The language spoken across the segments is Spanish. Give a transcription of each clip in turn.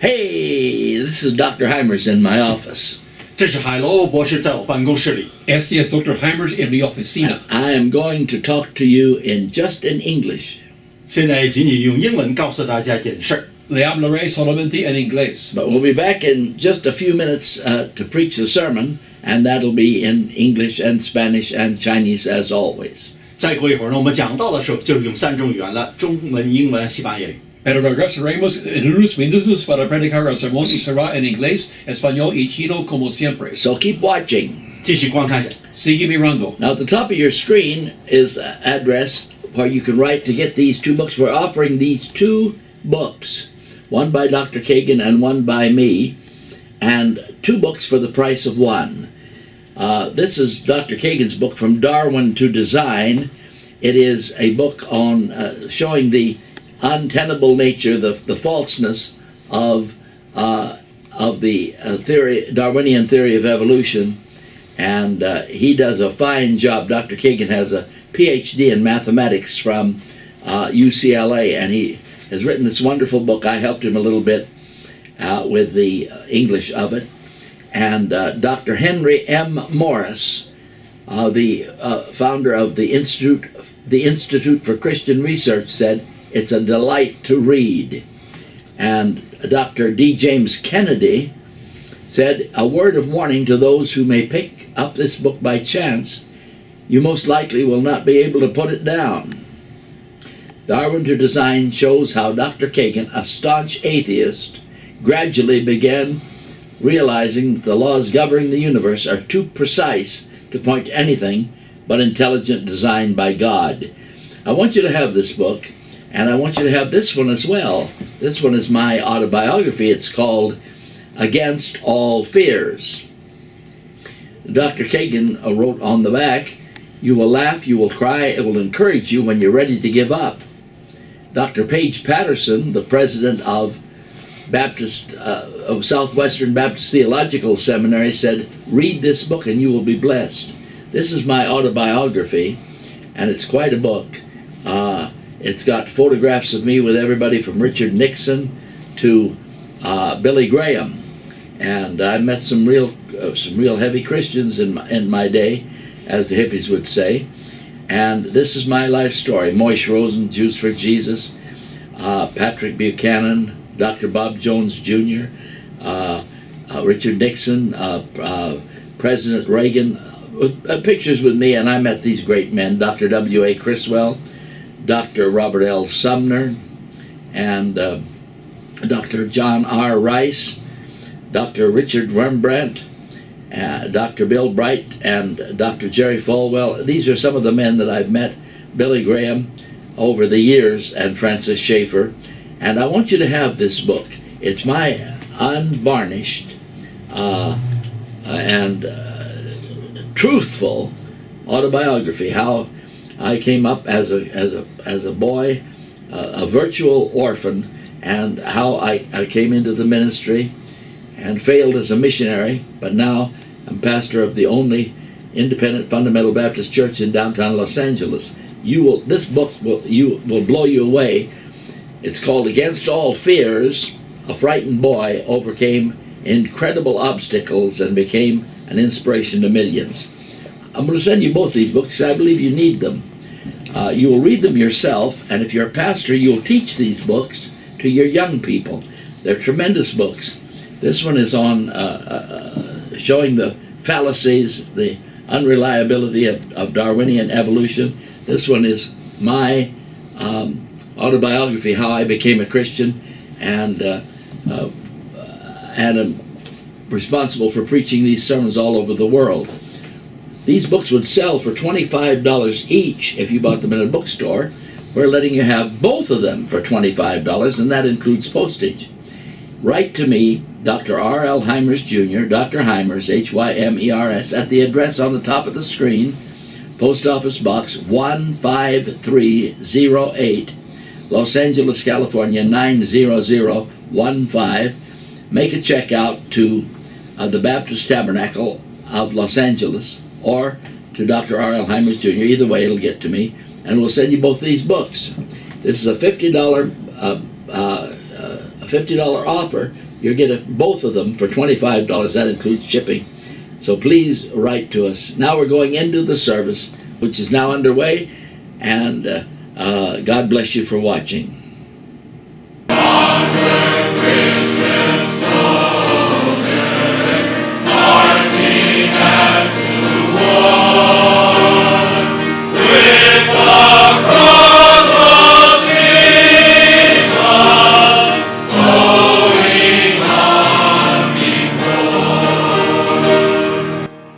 Hey, this is Dr. Hymers in my office. 这是海罗博士在我办公室里。Este es Dr. Hymers en mi oficina. I am going to talk to you just in English. 现在仅仅用英文告诉大家一件事儿。Le hablaré solamente en inglés. But we'll be back in just a few minutes to preach the sermon, and that'll be in English and Spanish and Chinese as always. 再过一会儿呢，我们讲到的时候就是用3种语言了：中文、英文、西班牙语。Pero regresaremos en unos minutos para predicar el sermón y será en inglés, español y chino como siempre. So keep watching. 继续观看下。 Sigue mirando. Now at the top of your screen is an address where you can write to get these two books. We're offering these two books, one by Dr. Kagan and one by me, and 2 books for the price of one. This is Dr. Kagan's book, From Darwin to Design. It is a book on showing the untenable nature, the falseness of the Darwinian theory of evolution, and he does a fine job. Dr. Kagan has a PhD in mathematics from UCLA, and he has written this wonderful book. I helped him a little bit with the English of it. And Dr. Henry M. Morris, the founder of the Institute for Christian Research, said, "It's a delight to read." And Dr. D. James Kennedy said, "A word of warning to those who may pick up this book by chance, you most likely will not be able to put it down." Darwin to Design shows how Dr. Kagan, a staunch atheist, gradually began realizing the laws governing the universe are too precise to point to anything but intelligent design by God. I want you to have this book, and I want you to have this one as well. This one is my autobiography. It's called Against All Fears. Dr. Kagan wrote on the back, "You will laugh, you will cry, it will encourage you when you're ready to give up." Dr. Paige Patterson, the president of Southwestern Baptist Theological Seminary, said, "Read this book and you will be blessed." This is my autobiography, and it's quite a book. It's got photographs of me with everybody from Richard Nixon to Billy Graham, and I met some real heavy Christians in my day, as the hippies would say. And this is my life story. Moish Rosen, Jews for Jesus, Patrick Buchanan, Dr. Bob Jones Jr., Richard Nixon, President Reagan, pictures with me, and I met these great men, Dr. W.A. Criswell, Dr. Robert L. Sumner, and Dr. John R. Rice, Dr. Richard Rembrandt, Dr. Bill Bright, and Dr. Jerry Falwell. These are some of the men that I've met, Billy Graham, over the years, and Francis Schaeffer. And I want you to have this book. It's my unvarnished and truthful autobiography, how I came up as a boy, a virtual orphan, and how I came into the ministry and failed as a missionary, but now I'm pastor of the only independent fundamental Baptist church in downtown Los Angeles. This book will blow you away. It's called Against All Fears. A frightened boy overcame incredible obstacles and became an inspiration to millions. I'm going to send you both these books because I believe you need them. You will read them yourself, and if you're a pastor, you'll teach these books to your young people. They're tremendous books. This one is on showing the fallacies, the unreliability of Darwinian evolution. This one is my autobiography, how I became a Christian, and I'm responsible for preaching these sermons all over the world. These books would sell for $25 each if you bought them in a bookstore. We're letting you have both of them for $25, and that includes postage. Write to me, Dr. R.L. Hymers Jr., Dr. Hymers, Hymers, at the address on the top of the screen, Post Office Box 15308, Los Angeles, California 90015. Make a check out to the Baptist Tabernacle of Los Angeles or to Dr. R.L. Hymers Jr. Either way, it'll get to me, and we'll send you both these books. This is a $50 $50 offer, you get both of them for $25. That includes shipping. So please write to us. Now we're going into the service, which is now underway, and God bless you for watching.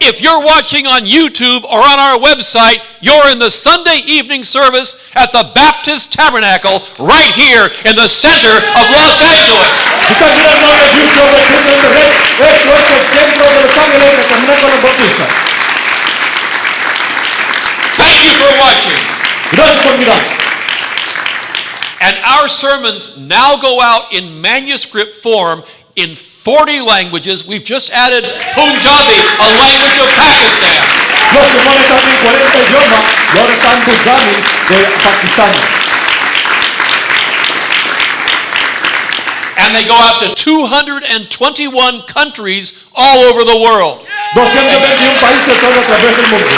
If you're watching on YouTube or on our website, you're in the Sunday evening service at the Baptist Tabernacle right here in the center of Los Angeles. Si están mirando en YouTube, esto es el centro de Los Ángeles, el Tabernáculo Bautista. Thank you for watching. Gracias por mirar. And our sermons now go out in manuscript form in 40 languages. We've just added Punjabi, a language of Pakistan. Los sermones están en 40 idiomas y ahora están en Punjabi de Pakistán. And they go out to 221 countries all over the world. 221 países todo a través del mundo.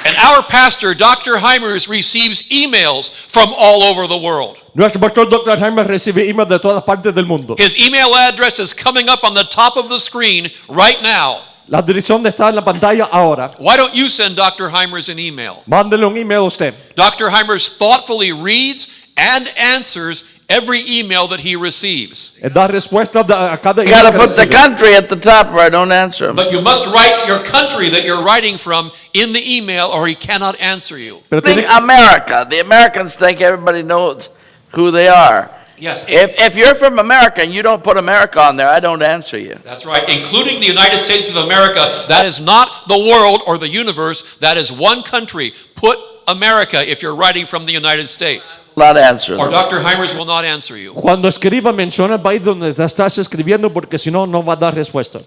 And our pastor, Dr. Hymers, receives emails from all over the world. Nuestro pastor Dr. Hymers recibe emails de todas partes del mundo. His email address is coming up on the top of the screen right now. La dirección está en la pantalla ahora. Why don't you send Dr. Hymers an email? Mándele un email a usted. Dr. Hymers thoughtfully reads and answers every email that he receives. Da respuesta a cada You email got to que put the recibe. country at the top where I don't answer them. But you must write your country that you're writing from in the email or he cannot answer you. Pero Think tiene, America. The Americans think everybody knows who they are. Yes, If you're from America and you don't put America on there, I don't answer you. that's right. Including the United States of America. That is not the world or the universe. That is one country. Put America if you're writing from the United States. Not answer Or them. Dr. Hymers will not answer you. cuando escriba menciona el país donde estás escribiendo porque si no, no va a dar respuesta.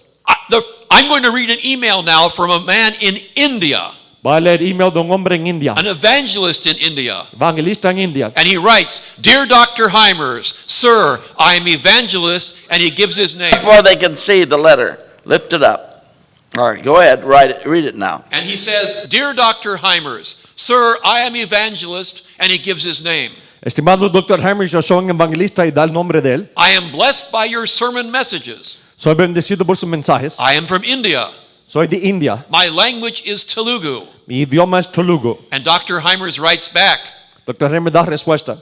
I'm going to read an email now from a man in India, Va a leer email de un hombre en India, an evangelist in India. evangelista en India. And he writes, Dear Dr. Hymers, Sir, I am evangelist, and he gives his name. Before they can see the letter, lift it up. All right, go ahead, read it now. And he says, Dear Dr. Hymers, Sir, I am evangelist, and he gives his name. Estimado Dr. Hymers, yo soy un evangelista y da el nombre de él. I am blessed by your sermon messages. Soy bendecido por sus mensajes. I am from India. Soy de India. My language is Telugu. Mi idioma es Telugu. And Dr. Hymers writes back, Dr. Hymers da respuesta.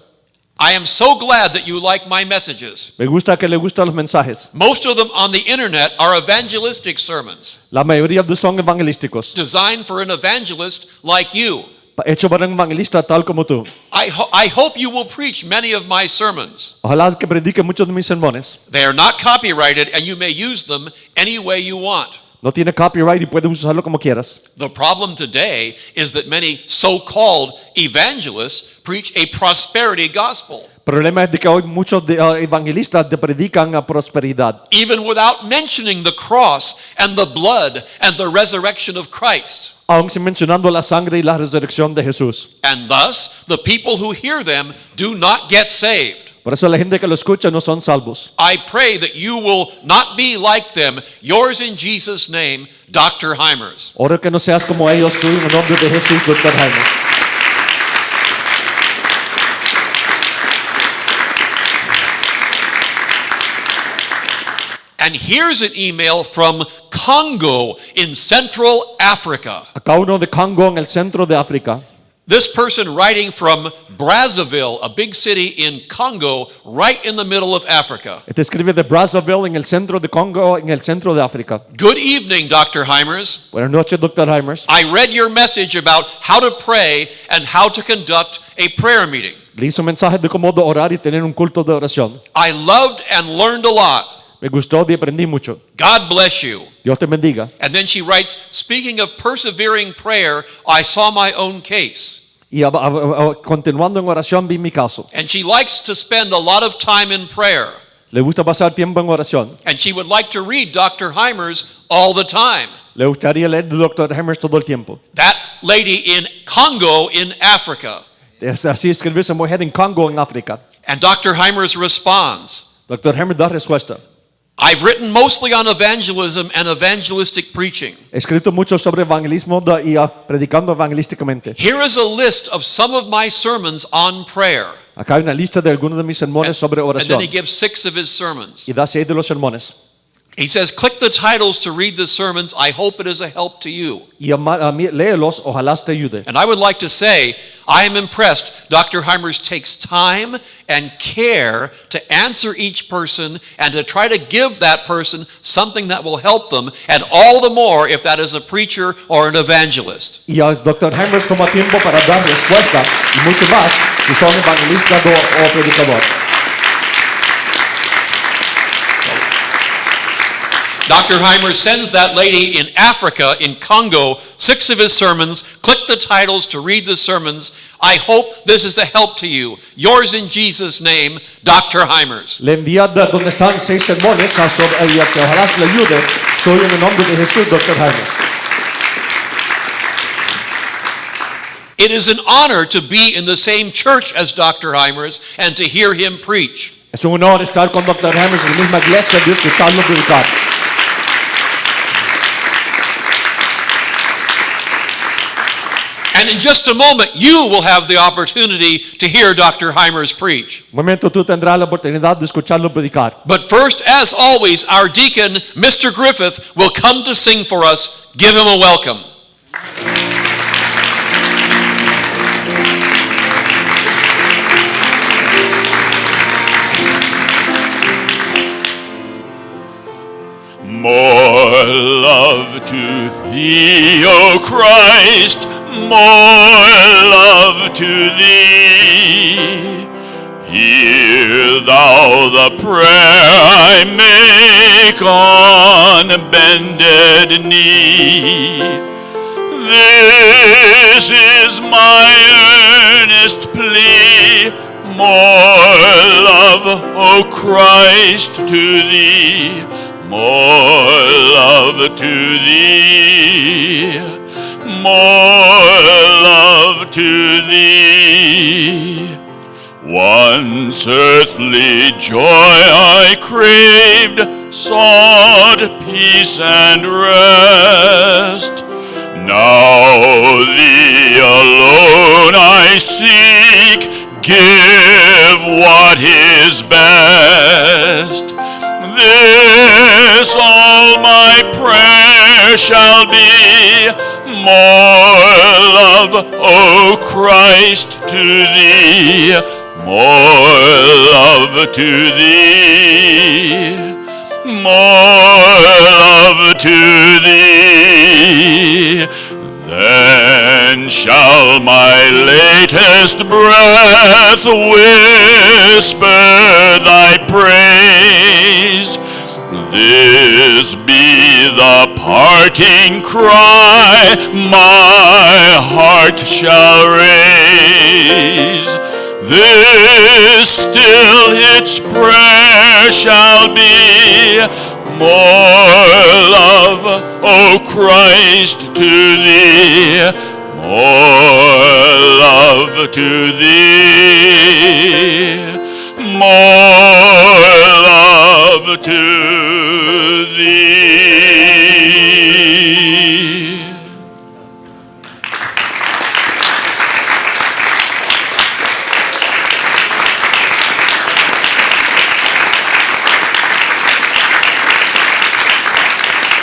I am so glad that you like my messages. Me gusta que le gustan los mensajes. Most of them on the internet are evangelistic sermons La mayoría de son evangelísticos. designed for an evangelist like you. Hecho para un evangelista tal como tú. I hope you will preach many of my sermons. Ojalá que predique muchos de mis sermones. They are not copyrighted and you may use them any way you want. No tiene copyright y puedes usarlo como quieras. The problem today is that many so-called evangelists preach a prosperity gospel, El problema es de que hoy muchos evangelistas te predican a prosperidad. even without mentioning the cross and the blood and the resurrection of Christ. Aún sin mencionando la sangre y la resurrección de Jesús. And thus, the people who hear them do not get saved. Por eso la gente que lo escucha no son salvos. I pray that you will not be like them. Yours in Jesus' name, Dr. Hymers. Oro que no seas como ellos, soy en el nombre de Jesús, Dr. Hymers. And here's an email from Congo in Central Africa. Acá uno de Congo en el centro de África. This person writing from Brazzaville, a big city in Congo, right in the middle of Africa. Este escribe de Brazzaville en el centro de Congo, en el centro de África. Good evening, Dr. Hymers. Buenas noches, Dr. Hymers. I read your message about how to pray and how to conduct a prayer meeting. Le hizo un mensaje de cómo orar y tener un culto de oración. I loved and learned a lot. Me gustó y aprendí mucho. God bless you. Dios te bendiga. And then she writes, speaking of persevering prayer, I saw my own case. Y continuando en oración vi mi caso. And she likes to spend a lot of time in prayer. Le gusta pasar tiempo en oración. And she would like to read Dr. Hymers all the time. Le gustaría leer de Dr. Hymers todo el tiempo. That lady in Congo in Africa. Así escribió esa mujer en Congo, en África. And Dr. Hymers responds, Dr. Hymers da respuesta. I've written mostly on evangelism and evangelistic preaching. He escrito mucho sobre evangelismo y predicando evangelísticamente. Here is a list of some of my sermons on prayer. Acá hay una lista de algunos de mis sermones sobre And oración. then he gives 6 of his sermons. Y da 6 de los sermones. He says, click the titles to read the sermons. I hope it is a help to you. Y léelos, ojalá te ayude. And I would like to say, I am impressed. Dr. Hymers takes time and care to answer each person and to try to give that person something that will help them, and all the more if that is a preacher or an evangelist. Y Dr. Hymers toma tiempo para dar respuesta y mucho más si son evangelista o predicador. Dr. Hymers sends that lady in Africa, in Congo, 6 of his sermons. Click the titles to read the sermons. I hope this is a help to you. Yours in Jesus' name, Dr. Hymers. Le envía donde están 6 sermones y que ojalá le ayude. Soy en el nombre de Jesús, Dr. Hymers. It is an honor to be in the same church as Dr. Hymers and to hear him preach. Es un honor estar con Dr. Hymers en la misma iglesia y escucharlo predicar. And in just a moment, you will have the opportunity to hear Dr. Hymers preach. Un momento tú tendrás la oportunidad de escucharlo predicar. But first, as always, our deacon, Mr. Griffith, will come to sing for us. Give him a welcome. More love to thee, O Christ, more love to thee. Hear thou the prayer I make on bended knee. This is my earnest plea, more love, O Christ, to thee. More love to thee, more love to thee. Once earthly joy I craved, sought peace and rest. Now thee alone I seek, give what is best. This all my prayer shall be, more love, O Christ, to thee, more love to thee, more love to thee. Then shall my latest breath whisper thy praise. This be the parting cry my heart shall raise. This still its prayer shall be, more love, O Christ, to thee, more love to thee, more love to thee.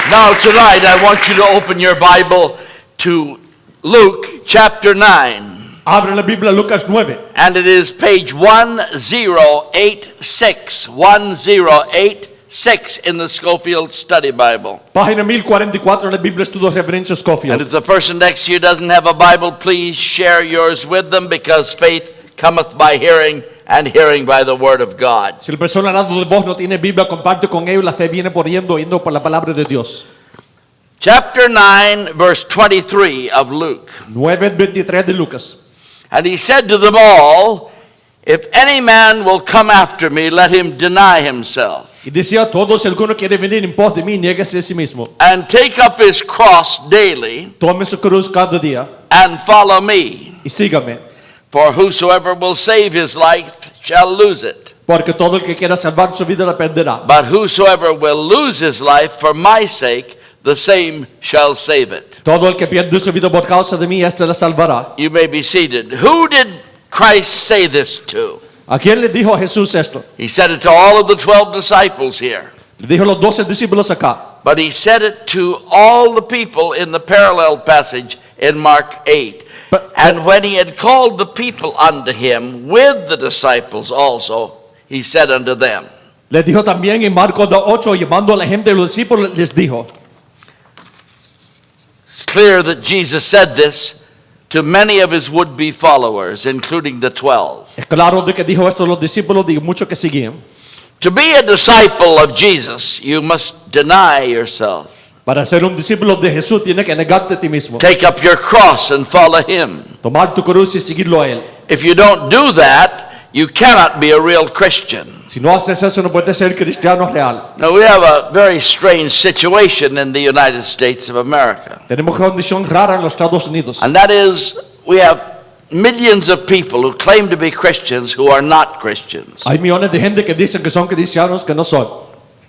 Now tonight I want you to open your Bible to Luke chapter 9. Abre la Biblia Lucas 9. And it is page 1086. 1086 in the Schofield Study Bible. Página 1044 la Biblia Estudios Referencias And Scofield. if the person next to you doesn't have a Bible, please share yours with them, because faith cometh by hearing, and hearing by the word of God. Si la persona al lado de vos no tiene Biblia, comparte con ellos. La fe viene por yendo por la palabra de Dios. Chapter 9, verse 23 of Luke. 9:23 de Lucas. And he said to them all, If any man will come after me, let him deny himself Y decía a todos, si alguno quiere venir en pos de mí, niéguese a sí mismo. and take up his cross daily Tome su cruz cada día and follow me. y sígame. For whosoever will save his life shall lose it. Porque todo el que quiera salvar su vida la perderá. But whosoever will lose his life for my sake, the same shall save it. Todo el que pierde su vida por causa de mí, este la salvará. You may be seated. Who did Christ say this to? ¿A quién le dijo a Jesús esto? He said it to all of the 12 disciples here. Le dijo a los 12 discípulos acá. But he said it to all the people in the parallel passage in Mark 8. And when he had called the people unto him with the disciples also, he said unto them. Les dijo también en Marcos 8, llamando a la gente de los discípulos, les dijo. It's clear that Jesus said this to many of his would-be followers, including the 12. Es claro de que dijo esto a los discípulos y muchos que seguían. To be a disciple of Jesus, you must deny yourself. Para ser un discípulo de Jesús, tienes que negarte a ti mismo. Take up your cross and follow him. Tomar tu cruz y seguirlo a él. If you don't do that, you cannot be a real Christian. Si no haces eso, no puedes ser cristiano real. Now, we have a very strange situation in the United States of America. Tenemos una condición rara en los Estados Unidos. And that is, we have millions of people who claim to be Christians who are not Christians. Hay millones de gente que dicen que son cristianos que no son.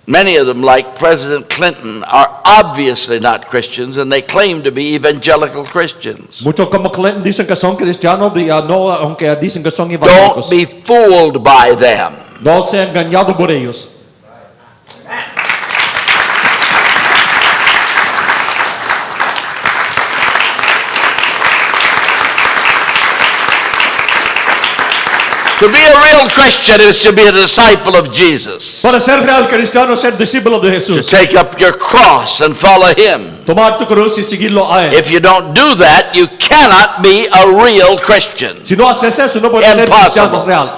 Many of them, like President Clinton, are obviously not Christians, and they claim to be evangelical Christians. Muchos como Clinton dicen que son cristianos, no, aunque dicen que son evangélicos. Don't be fooled by them. No sean engañados por ellos. To be a real Christian is to be a disciple of Jesus. Para ser real cristiano, ser discípulo de To Jesús. take up your cross and follow him. Tomar tu cruz y seguirlo a él. If you don't do that, you cannot be a real Christian. Si no haces eso, no puedes ser cristiano Impossible. real.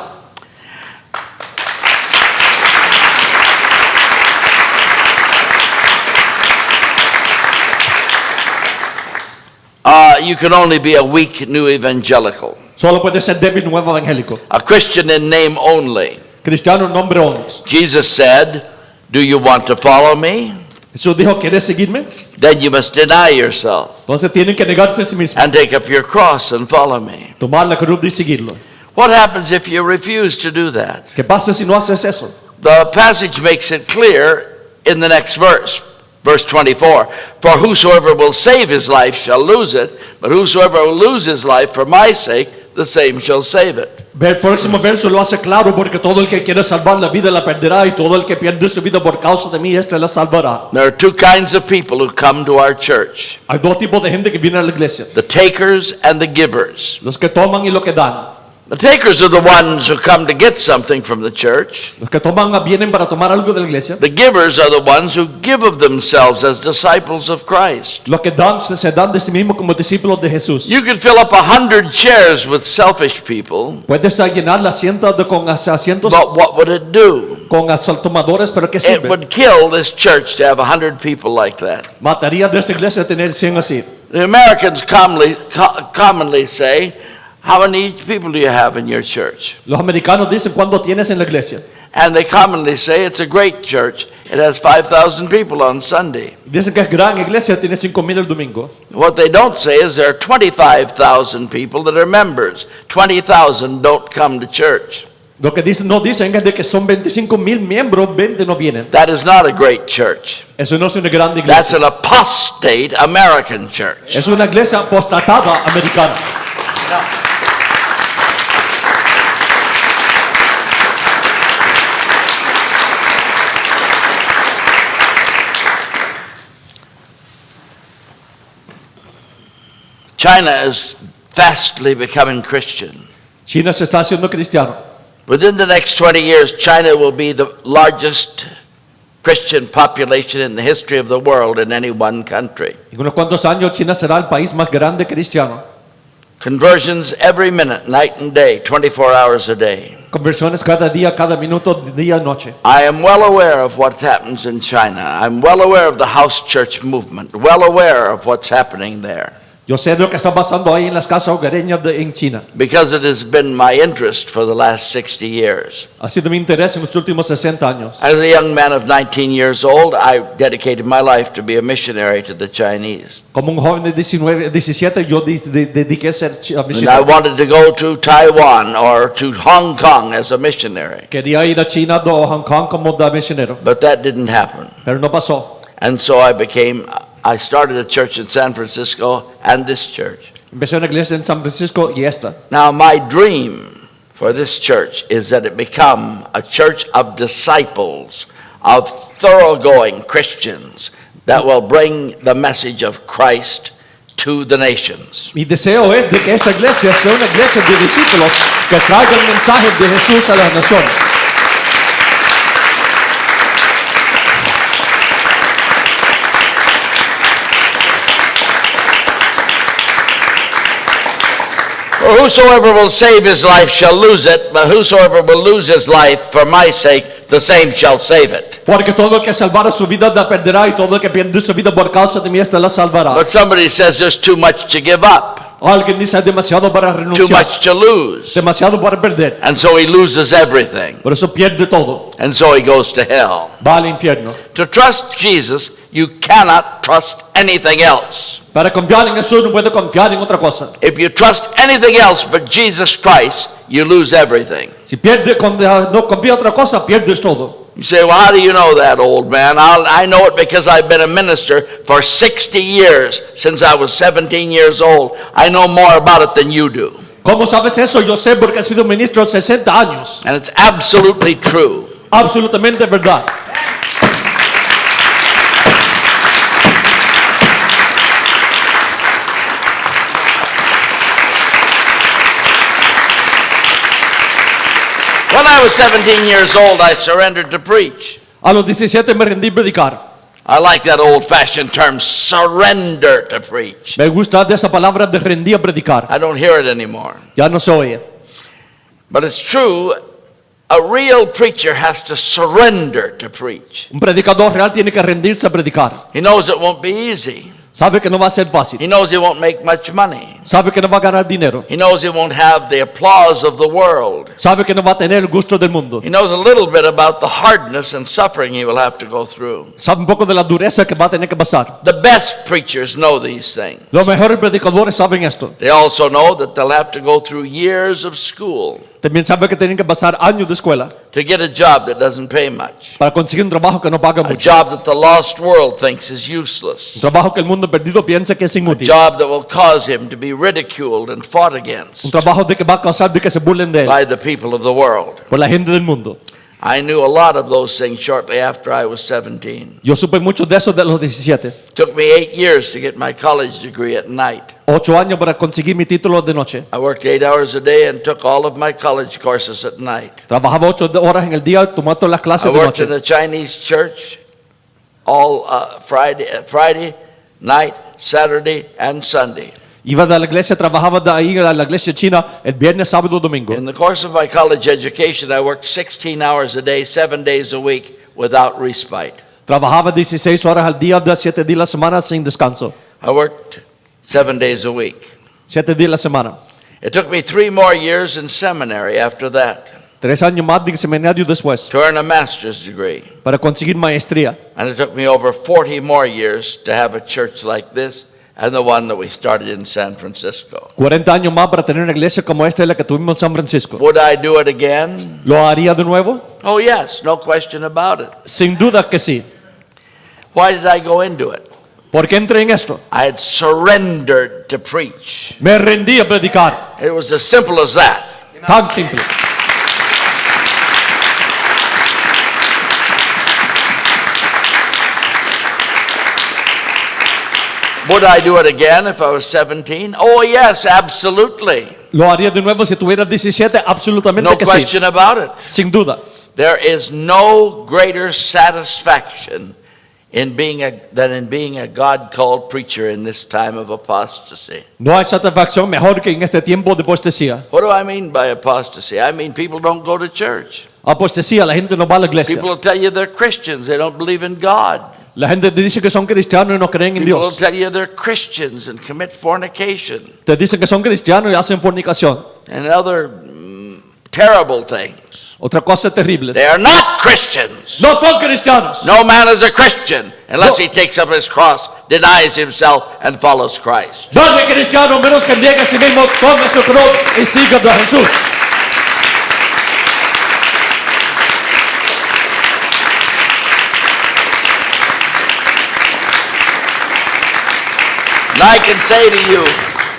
You can only be a weak new evangelical, Solo puede ser débil nuevo evangélico. a Christian in name only. Cristiano en nombre only. Jesus said, "Do you want to follow me? Jesús dijo, ¿quieres seguirme? Then you must deny yourself Entonces tienen que negarse a sí mismos. and take up your cross and follow me." Tomar la cruz y seguirlo. What happens if you refuse to do that? ¿Qué pasa si no haces eso? The passage makes it clear in the next verse, verse 24. For whosoever will save his life shall lose it, but whosoever will lose his life for my sake, the same shall save it. El próximo verso lo hace claro, porque todo el que quiere salvar la vida la perderá, y todo el que pierde su vida por causa de mí, este la salvará. There are two kinds of people who come to our church, Hay dos tipos de gente que viene a la iglesia. the takers and the givers. Los que toman y los que dan. The takers are the ones who come to get something from the church. Los que toman vienen para tomar algo de la iglesia. The givers are the ones who give of themselves as disciples of Christ. Los que dan se dan de sí mismos como discípulos de Jesús. You could fill up 100 chairs with selfish people, Puedes llenar las asientos con asientos but what would it do? con tomadores, pero ¿qué It sirve? would kill this church to have 100 people like that. Mataría de esta iglesia tener 100 así. The Americans commonly say, "How many people do you have in your church?" Los americanos dicen, ¿cuánto tienes en la iglesia? And they commonly say, "It's a great church. It has 5,000 people on Sunday." Dicen que es gran iglesia, tiene 5,000 el domingo. What they don't say is there are 25,000 people that are members. 20,000 don't come to church. Lo que dicen, no dicen es de que son 25,000 miembros, 20 no vienen. That is not a great church. Eso no es una gran That's iglesia. an apostate American church. Es una iglesia apostatada americana. China is fastly becoming Christian. China se está haciendo cristiano. Within the next 20 years, China will be the largest Christian population in the history of the world in any one country. En unos cuantos años China será el país más grande cristiano. Conversions every minute, night and day, 24 hours a day. Conversiones cada día, cada minuto, día y noche. I am well aware of what happens in China. I'm well aware of the house church movement, well aware of what's happening there. Yo sé de lo que está pasando ahí en las casas hogareñas en China. because it has been my interest for the last 60 years. Ha sido mi interés en los últimos 60 años. As a young man of 19 years old, I dedicated my life to be a missionary to the Chinese. Como un joven de 17, yo dediqué a ser And I misionero. wanted to go to Taiwan or to Hong Kong as a missionary, Quería ir a China o Hong Kong como misionero, but that didn't happen. pero no pasó. And so I started a church in San Francisco and this church. Empecé una iglesia en San Francisco y esta. Now, my dream for this church is that it become a church of disciples, of thoroughgoing Christians that will bring the message of Christ to the nations. Mi deseo es de que esta iglesia sea una iglesia de discípulos que traigan el mensaje de Jesús a las naciones. For whosoever will save his life shall lose it, but whosoever will lose his life for my sake, the same shall save it. Porque todo el que salvara su vida la perderá y todo el que pierde su vida por causa de mí esta la salvará. But somebody says there's too much to give up, Alguien dice demasiado para too renunciar, much to lose, demasiado para perder. and so he loses everything, Por eso pierde todo, and so he goes to hell. va al infierno. To trust Jesus, you cannot trust anything else. Para confiar en Jesús no puede confiar en otra cosa. If you trust anything else but Jesus Christ, you lose everything. Si no confía en otra cosa, pierdes todo. You say, well, how do you know that, old man? I know it because I've been a minister for 60 years, since I was 17 years old. I know more about it than you do. ¿Cómo sabes eso? Yo sé porque he sido ministro 60 años. And it's absolutely true. Absolutamente verdad. When I was 17 years old, I surrendered to preach. A los 17 me rendí a predicar. I like that old-fashioned term, surrender to preach. Me gusta de esa palabra de rendí a predicar. I don't hear it anymore. Ya no se oye. But it's true, a real preacher has to surrender to preach. Un predicador real tiene que rendirse a predicar. He knows it won't be easy. Sabe que no va a ser fácil. He knows he won't make much money. Sabe que no va a ganar dinero. He knows he won't have the applause of the world. Sabe que no va a tener el gusto del mundo. He knows a little bit about the hardness and suffering he will have to go through. Sabe un poco de la dureza que va a tener que pasar. The best preachers know these things. Los mejores predicadores saben esto. They also know that they'll have to go through years of school También sabe que tienen que pasar años de escuela to get a job that doesn't pay much. para conseguir un trabajo que no paga A mucho. job that the lost world thinks is useless. Un trabajo que el mundo perdido piensa que es A inútil. job that will cause him to be ridiculed and fought Un against trabajo de que va a causar de que se burlen de él by the people of the world. por la gente del mundo. I knew a lot of those things shortly after I was 17. Yo supe mucho de eso de los 17. Took me 8 years to get my college degree at night. 8 años para conseguir mi título de noche. I worked 8 hours a day and took all of my college courses at night. Trabajaba 8 horas en el día, tomaba todas las I clases de worked in noche. a Chinese church all Friday night, Saturday, and Sunday. Iba de la iglesia, trabajaba de ahí a la iglesia china el viernes, sábado, domingo. In the course of my college education, I worked 16 hours a day, 7 days a week, without respite. Trabajaba 16 horas al día, de 7 días a la semana sin descanso. I worked 7 days a week. 7 días a la semana. It took me 3 more years in seminary after that 3 años más de seminario después to earn a master's degree. para conseguir maestría. And it took me over 40 more years to have a church like this and the one that we started in San Francisco. 40 años más para tener una iglesia como esta la que tuvimos en San Francisco. Would I do it again? ¿Lo haría de nuevo? Oh, yes, no question about it. Sin duda que sí. Why did I go into it? ¿Por qué entré en esto? I had surrendered to preach. Me rendí a predicar. It was as simple as that. Tan simple. Would I do it again if I was 17? Oh, yes, absolutely. ¿Lo haría de nuevo si tuviera 17? Absolutamente No que sí. question about it. Sin duda. There is no greater satisfaction than in being a God-called preacher in this time of apostasy. No hay satisfacción mejor que en este tiempo de apostasía. What do I mean by apostasy? I mean people don't go to church. Apostasía, la gente no va a la iglesia. People will tell you they're Christians. They don't believe in God. La gente te dice que son cristianos y no creen en People will Dios. tell you they're Christians and commit fornication Te dicen que son cristianos y hacen fornicación. and other terrible things. Otra cosa terrible. They are not Christians. No son cristianos. No man is a Christian unless No. he takes up his cross, denies himself, and follows Christ. Nadie es cristiano menos que niegue a sí mismo, tome su cruz y siga a Jesús. And I can say to you,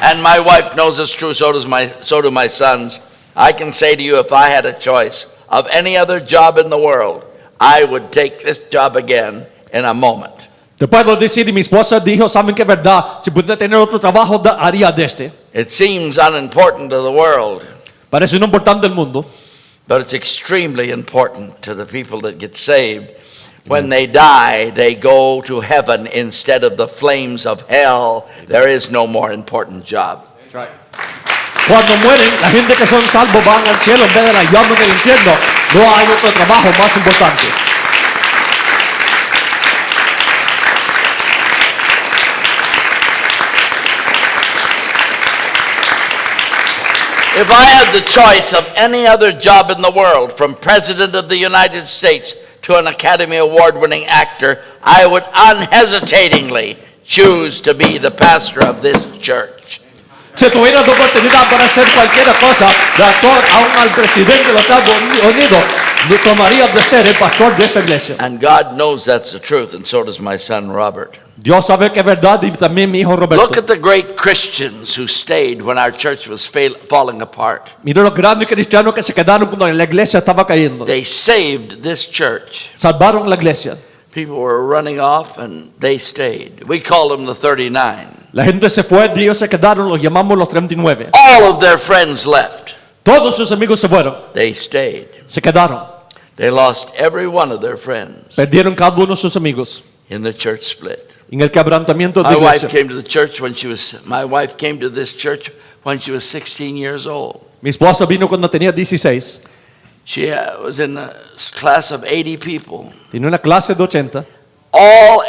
and my wife knows it's true, so do my sons. I can say to you, if I had a choice of any other job in the world, I would take this job again in a moment. Te puedo decir, y mi esposa dijo, saben que es verdad, si pudiera tener otro trabajo, haría de este. It seems unimportant to the world, Parece no importante el mundo, but it's extremely important to the people that get saved. When they die, they go to heaven instead of the flames of hell. There is no more important job. cuando mueren, la gente que son salvos van al cielo en vez de la llama del infierno. No hay otro trabajo más importante. If I had the choice of any other job in the world, from President of the United States to an Academy Award-winning actor, I would unhesitatingly choose to be the pastor of this church. Si tuvieras la oportunidad para hacer cualquier cosa, de actor aún al presidente de los Estados Unidos, tomarías de ser el pastor de esta iglesia. And God knows that's the truth, and so does my son Robert. Dios sabe que es verdad y también mi hijo Look Roberto. at the great Christians who stayed when our church was falling apart. Mira los grandes cristianos que se quedaron cuando la iglesia estaba cayendo. They saved this church. Salvaron la iglesia. People were running off and they stayed. We call them the 39. La gente se fue, ellos se quedaron, los llamamos los 39. All of their friends left. Todos sus amigos se fueron, They stayed. se quedaron. They lost every one of their friends Perdieron cada uno de sus amigos in the church split. en el quebrantamiento de My la wife iglesia. came to the church my wife came to this church when she was 16 years old. Mi esposa vino cuando tenía 16. She was in a class of 80 people. Tenía una clase de 80. All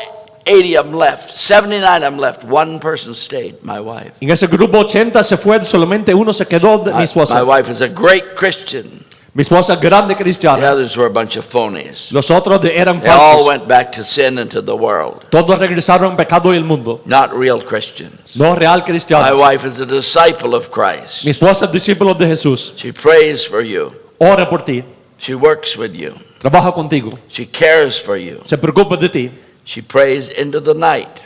80 of them left. 79 of them left. One person stayed, my wife. En ese grupo 80 se fue, solamente uno se quedó de mi My esposa. wife is a great Christian. Mi esposa grande The cristiana. others were a bunch of phonies. Los otros eran They all falsos. went back to sin and to the world. Todos regresaron al pecado y el mundo. Not real Christians. No real My cristianos. wife is a disciple of Christ. Mi esposa es discípulo de Jesús. She prays for you. Ora por ti. She works with you. Trabaja contigo. She cares for you. Se preocupa de ti. She prays into the night.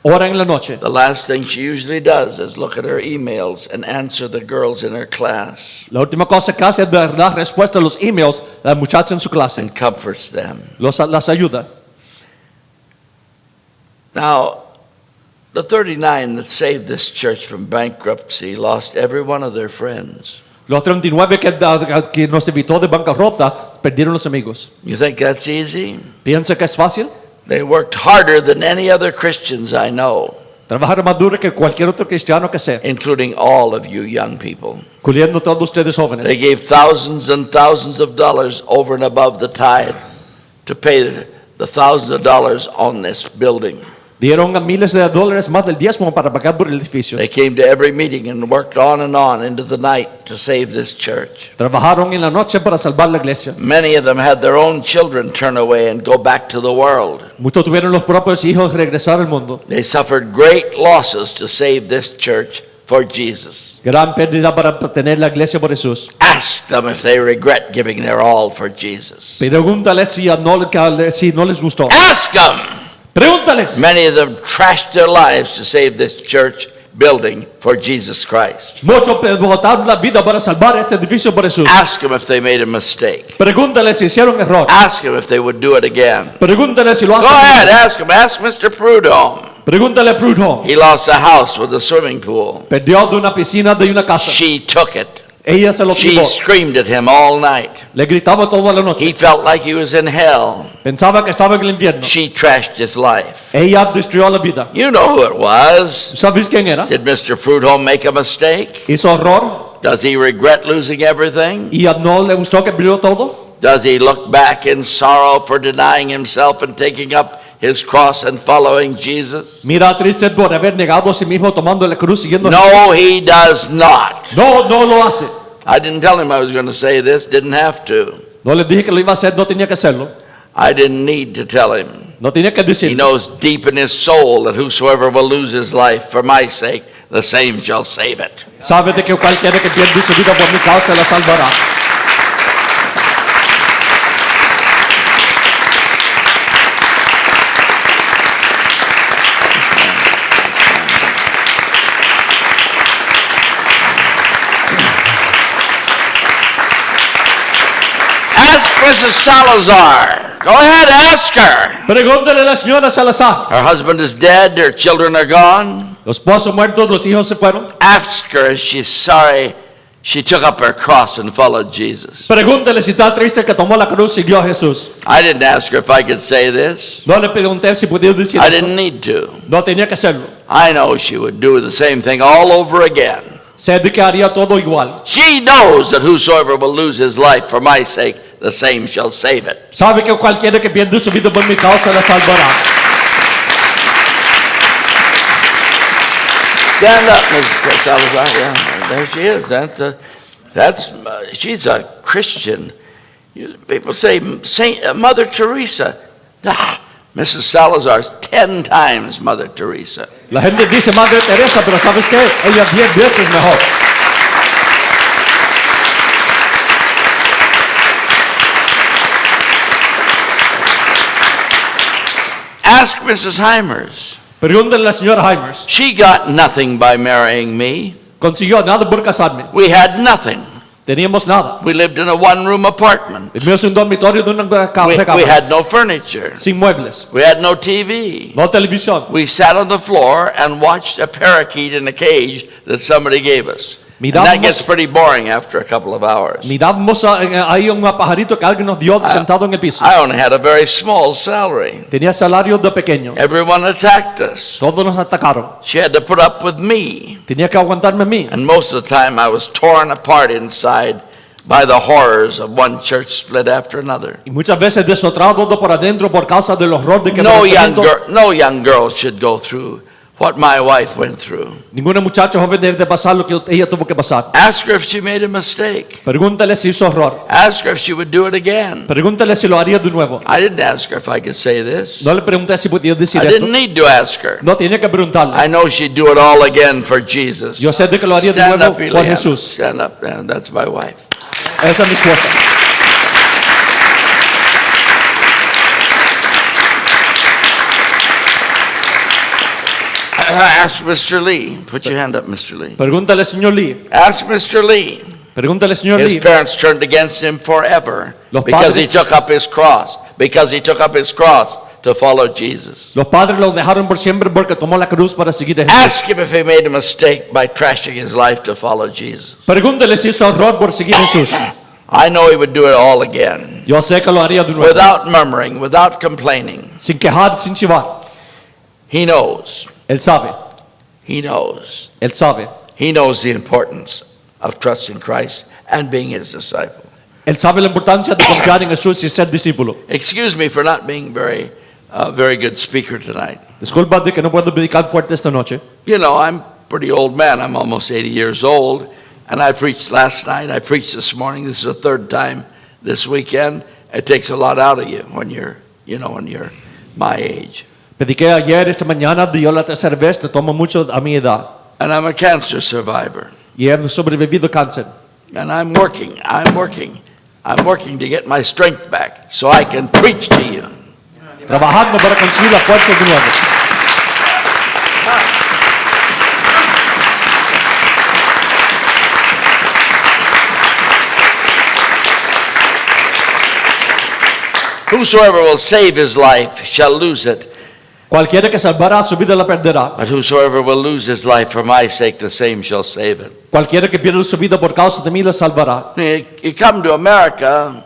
Ora en la noche. The last thing she usually does is look at her emails and answer the girls in her class La última cosa que hace es dar respuesta a los emails a las muchachas en su clase. and comforts them. Las ayuda. Now, the 39 that saved this church from bankruptcy lost every one of their friends. Los 39 que nos evitó de bancarrota perdieron los amigos. You think that's easy? ¿Piensa que es fácil? They worked harder than any other Christians I know, Trabajar más duro que cualquier otro cristiano que sea, including all of you young people. cubriendo todos ustedes jóvenes. They gave thousands and thousands of dollars over and above the tithe to pay the thousands of dollars on this building. Dieron a miles de dólares más del diezmo para pagar por el edificio. They came to every meeting and worked on and on into the night to save this church. Trabajaron en la noche para salvar la iglesia. Many of them had their own children turn away and go back to the world. Muchos tuvieron los propios hijos regresar al mundo. They suffered great losses to save this church for Jesus. Gran pérdida para tener la iglesia por Jesús. Ask them if they regret giving their all for Jesus. Pregúntales si no les gustó. Ask them! Pregúntales. Many of them trashed their lives to save this church building for Jesus Christ. Muchos botaron la vida para salvar este edificio por Jesús. Ask them if they made a mistake. Pregúntales si hicieron error. Ask them if they would do it again. Pregúntales si lo Go ahead, hacen. ask them. Ask Mr. Prudhomme. Pregúntale a Prudhomme. He lost a house with a swimming pool. Perdió de una piscina de una casa. She took it. Ella se lo She tuvo. screamed at him all night. Le gritaba toda la He noche. felt like he was in hell. Pensaba que estaba en el infierno. She trashed his life. Ella destruyó la vida. You know who it was. ¿Sabes quién era? Did Mr. Prudhomme make a mistake? Hizo horror Does he regret losing everything? y no le gustó que perdió todo. Does he look back in sorrow for denying himself and taking up his cross and following Jesus? Mira a triste por haber negado a sí mismo tomando la cruz siguiendo a Jesús. No, he does not. No, no lo hace. I didn't tell him I was going to say this, didn't have to. No le dije que lo iba a hacer, no tenía que hacerlo. I didn't need to tell him. No tenía que He decirlo. knows deep in his soul that whosoever will lose his life for my sake, the same shall save it. Sabe de que cualquiera que pierde su vida por mi causa la salvará. Ask Mrs. Salazar. Go ahead, ask her. Pregúntale a la señora Salazar. Her husband is dead, her children are gone. Los esposos muertos, los hijos se fueron. Ask her if she's sorry she took up her cross and followed Jesus. Pregúntale si está triste que tomó la cruz y siguió a Jesús. I didn't ask her if I could say this. No le pregunté si podía decir I eso. didn't need to. No tenía que hacerlo. I know she would do the same thing all over again. Sé de que haría todo igual. She knows that whosoever will lose his life for my sake, the same shall save it. Sabe que cualquiera que pierde su vida por mi causa la salvará. Stand up, Mrs. Salazar. Yeah, there she is. She's a Christian. People say Mother Teresa. Mrs. Salazar's 10 times Mother Teresa. La gente dice Madre Teresa, pero ¿sabes qué? Ella 10 veces mejor. Ask Mrs. Hymers. Pregúntale a la señora Hymers. She got nothing by marrying me. Consiguió nada por casarme. We had nothing. Teníamos nada. We lived in a one-room apartment. Vivimos en un dormitorio de una We recámara. had no furniture. Sin muebles. We had no TV. No televisión. We sat on the floor and watched a parakeet in a cage that somebody gave us. And that gets pretty boring after a couple of hours. Mirábamos ahí un pajarito que alguien nos dio sentado en el piso. I only had a very small salary. Tenía salario de pequeño. Everyone attacked us. Todos nos atacaron. She had to put up with me. Tenía que aguantarme a mí. And most of the time I was torn apart inside by the horrors of one church split after another. Y muchas veces desotrado por adentro por causa del horror de que No young girl should go through what my wife went through. Ninguna muchacha joven debe de pasar lo que ella tuvo que pasar. Ask her if she made a mistake. Pregúntale si hizo error. Ask her if she would do it again. Pregúntale si lo haría de nuevo. I didn't ask her if I could say this. No le pregunté si podía decir I esto. didn't need to ask her. No tenía que preguntarle. I know she'd do it all again for Jesus. Yo sé de que lo haría de Stand nuevo up, por Eliana. Jesús. Stand up, and that's my wife. Esa es mi esposa. Ask Mr. Lee. Put your hand up, Mr. Lee. Pregúntale, señor Lee. Ask Mr. Lee. Pregúntale, señor His Lee. parents turned against him forever Los because he padres- took up his cross. Because he took up his cross to follow Jesus. Los padres lo dejaron por siempre porque tomó la cruz para seguir a Jesús. Ask him if he made a mistake by trashing his life to follow Jesus. Pregúntale si hizo error por seguir a Jesús. I know he would do it all again. Yo sé que lo haría de nuevo. Without murmuring, without complaining. Sin quejar, sin chivar. He knows. Él sabe. He knows. Él sabe. He knows the importance of trusting Christ and being his disciple. Él sabe la importancia de confiar en Jesús y ser discípulo. Excuse me for not being very good speaker tonight. Disculpa de que no puedo predicar fuerte esta noche. You know, I'm a pretty old man. I'm almost 80 years old. And I preached last night. I preached this morning. This is the third time this weekend. It takes a lot out of you when you're my age. Prediqué ayer, esta mañana, dio la tercera vez, te tomo mucho a mi edad. And I'm a cancer survivor. Y he sobrevivido cáncer. And I'm working to get my strength back so I can preach to you. Trabajando para conseguir la fuerza de nuevo. Whosoever will save his life shall lose it. Cualquiera que salvará su vida la perderá. But whosoever will lose his life for my sake, the same shall save it. Cualquiera que pierda su vida por causa de mí la salvará. You come to America,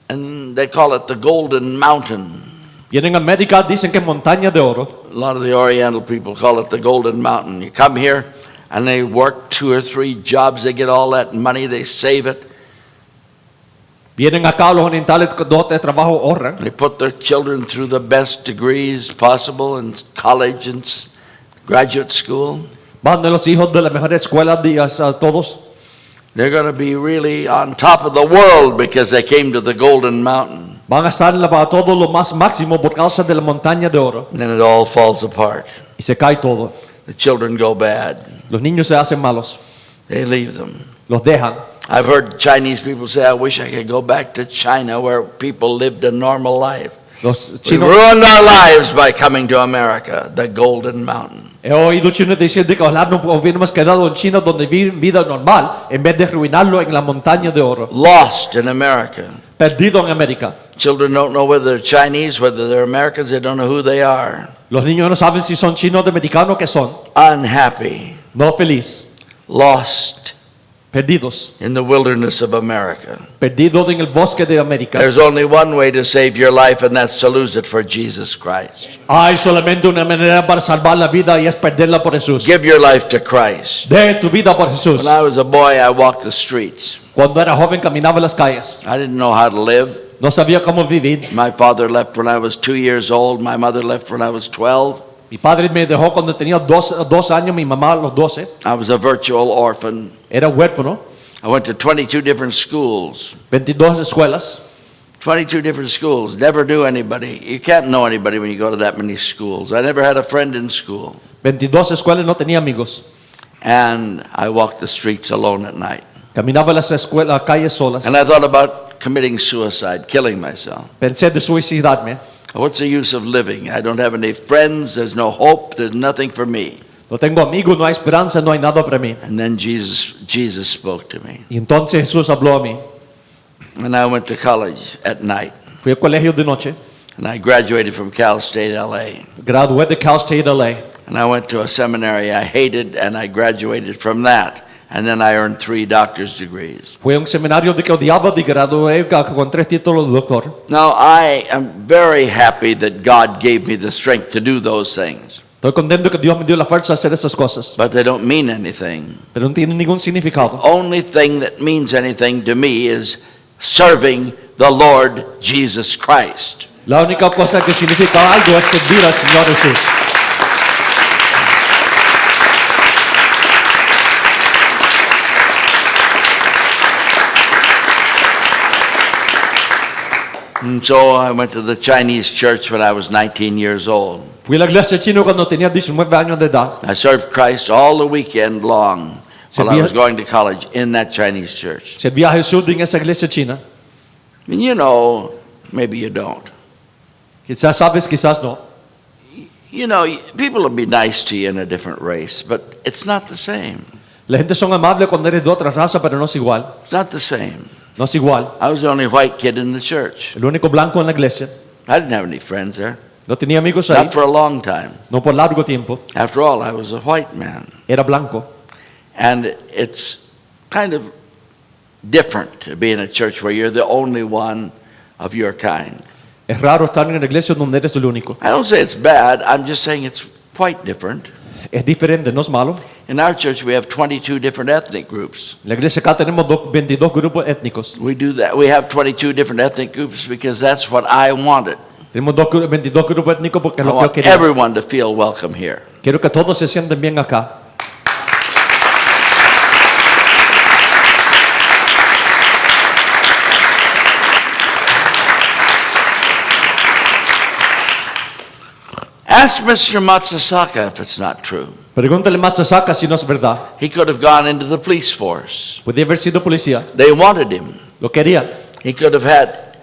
and they call it the Golden Mountain. Vienen a América, dicen que es montaña de oro. A lot of the Oriental people call it the Golden Mountain. You come here, and they work 2 or 3 jobs. They get all that money. They save it. Vienen acá los orientales donde trabajo ahorran. They put their children through the best degrees possible in college and graduate school. Van de los hijos de las mejores escuelas todos. They're going to be really on top of the world because they came to the Golden Mountain. Van a estar para todo lo más máximo por causa de la montaña de oro. And then it all falls apart. Y se cae todo. The children go bad. Los niños se hacen malos. They leave them. Los dejan. I've heard Chinese people say, I wish I could go back to China where people lived a normal life. Los We chinos, ruined our lives by coming to America, the Golden Mountain. he oído chinos diciendo que ojalá no hubiéramos quedado en China donde viven vida normal en vez de arruinarlo en la montaña de oro. Lost in America. Perdido en América. Children don't know whether they're Chinese, whether they're Americans, they don't know who they are. Los niños no saben si son chinos o americanos o qué son. Unhappy, No feliz. lost Perdidos. in the wilderness of America. Perdidos en el bosque de América. There's only one way to save your life, and that's to lose it for Jesus Christ. Hay solamente una manera para salvar la vida y es perderla por Jesús. Give your life to Christ. De tu vida por Jesús. When I was a boy, I walked the streets. Cuando era joven caminaba las calles. I didn't know how to live. No sabía cómo vivir. My father left when I was 2 years old. My mother left when I was 12. Mi padre me dejó cuando tenía 2 años, mi mamá a los 12. I was a virtual orphan. Era huérfano. I went to 22 different schools. 22 escuelas. 22 different schools. Never knew anybody. You can't know anybody when you go to that many schools. I never had a friend in school. 22 escuelas, no tenía amigos. And I walked the streets alone at night. Caminaba las escuelas, calles solas. And I thought about committing suicide, killing myself. Pensé de suicidarme. What's the use of living? I don't have any friends. There's no hope. There's nothing for me. No tengo amigos, no hay esperanza, no hay nada para mí. And then Jesus spoke to me. Y entonces Jesús habló a mí. And I went to college at night. Fui al colegio de noche. And I graduated from Cal State, LA. Gradué de Cal State, LA. And I went to a seminary I hated, and I graduated from that. And then I earned 3 doctor's degrees. Fui a un seminario de que odiaba y gradué con 3 títulos de doctor. Now, I am very happy that God gave me the strength to do those things. Estoy contento que Dios me dio la fuerza de hacer esas cosas. But they don't mean anything. Pero no tienen ningún significado. Only thing that means anything to me is serving the Lord Jesus Christ. La única cosa que significa algo es servir al Señor Jesús. And so I went to the Chinese church when I was 19 years old. Fui a la iglesia china cuando tenía 19 años de edad. I served Christ all the weekend long while I Servía- was going to college in that Chinese church. Servía a Jesús en esa iglesia china. And you know, maybe you don't. Quizás sabes, quizás no. You know, people will be nice to you in a different race, but it's not the same. La gente son amables cuando eres de otra raza, pero no es igual. It's not the same. No es igual. I was the only white kid in the church. El único blanco en la iglesia. I didn't have any friends there. No tenía amigos ahí. Not for a long time. No por largo tiempo. After all, I was a white man. Era blanco. And it's kind of different to be in a church where you're the only one of your kind. Es raro estar en una iglesia donde eres el único. I don't say it's bad. I'm just saying it's quite different. Es diferente, no es malo. In our church, we have 22 different ethnic groups. En la iglesia acá tenemos 22 grupos étnicos. We do that. We have 22 different ethnic groups because that's what I wanted. Tenemos 22 grupos étnicos porque es I lo que yo want quería. everyone to feel welcome here. Quiero que todos se sientan bien acá. Ask Mr. Matsasaka if it's not true. Pregúntale a Matsasaka si no es verdad. He could have gone into the police force. Podría haber sido policía. They wanted him. Lo querían. He could have had,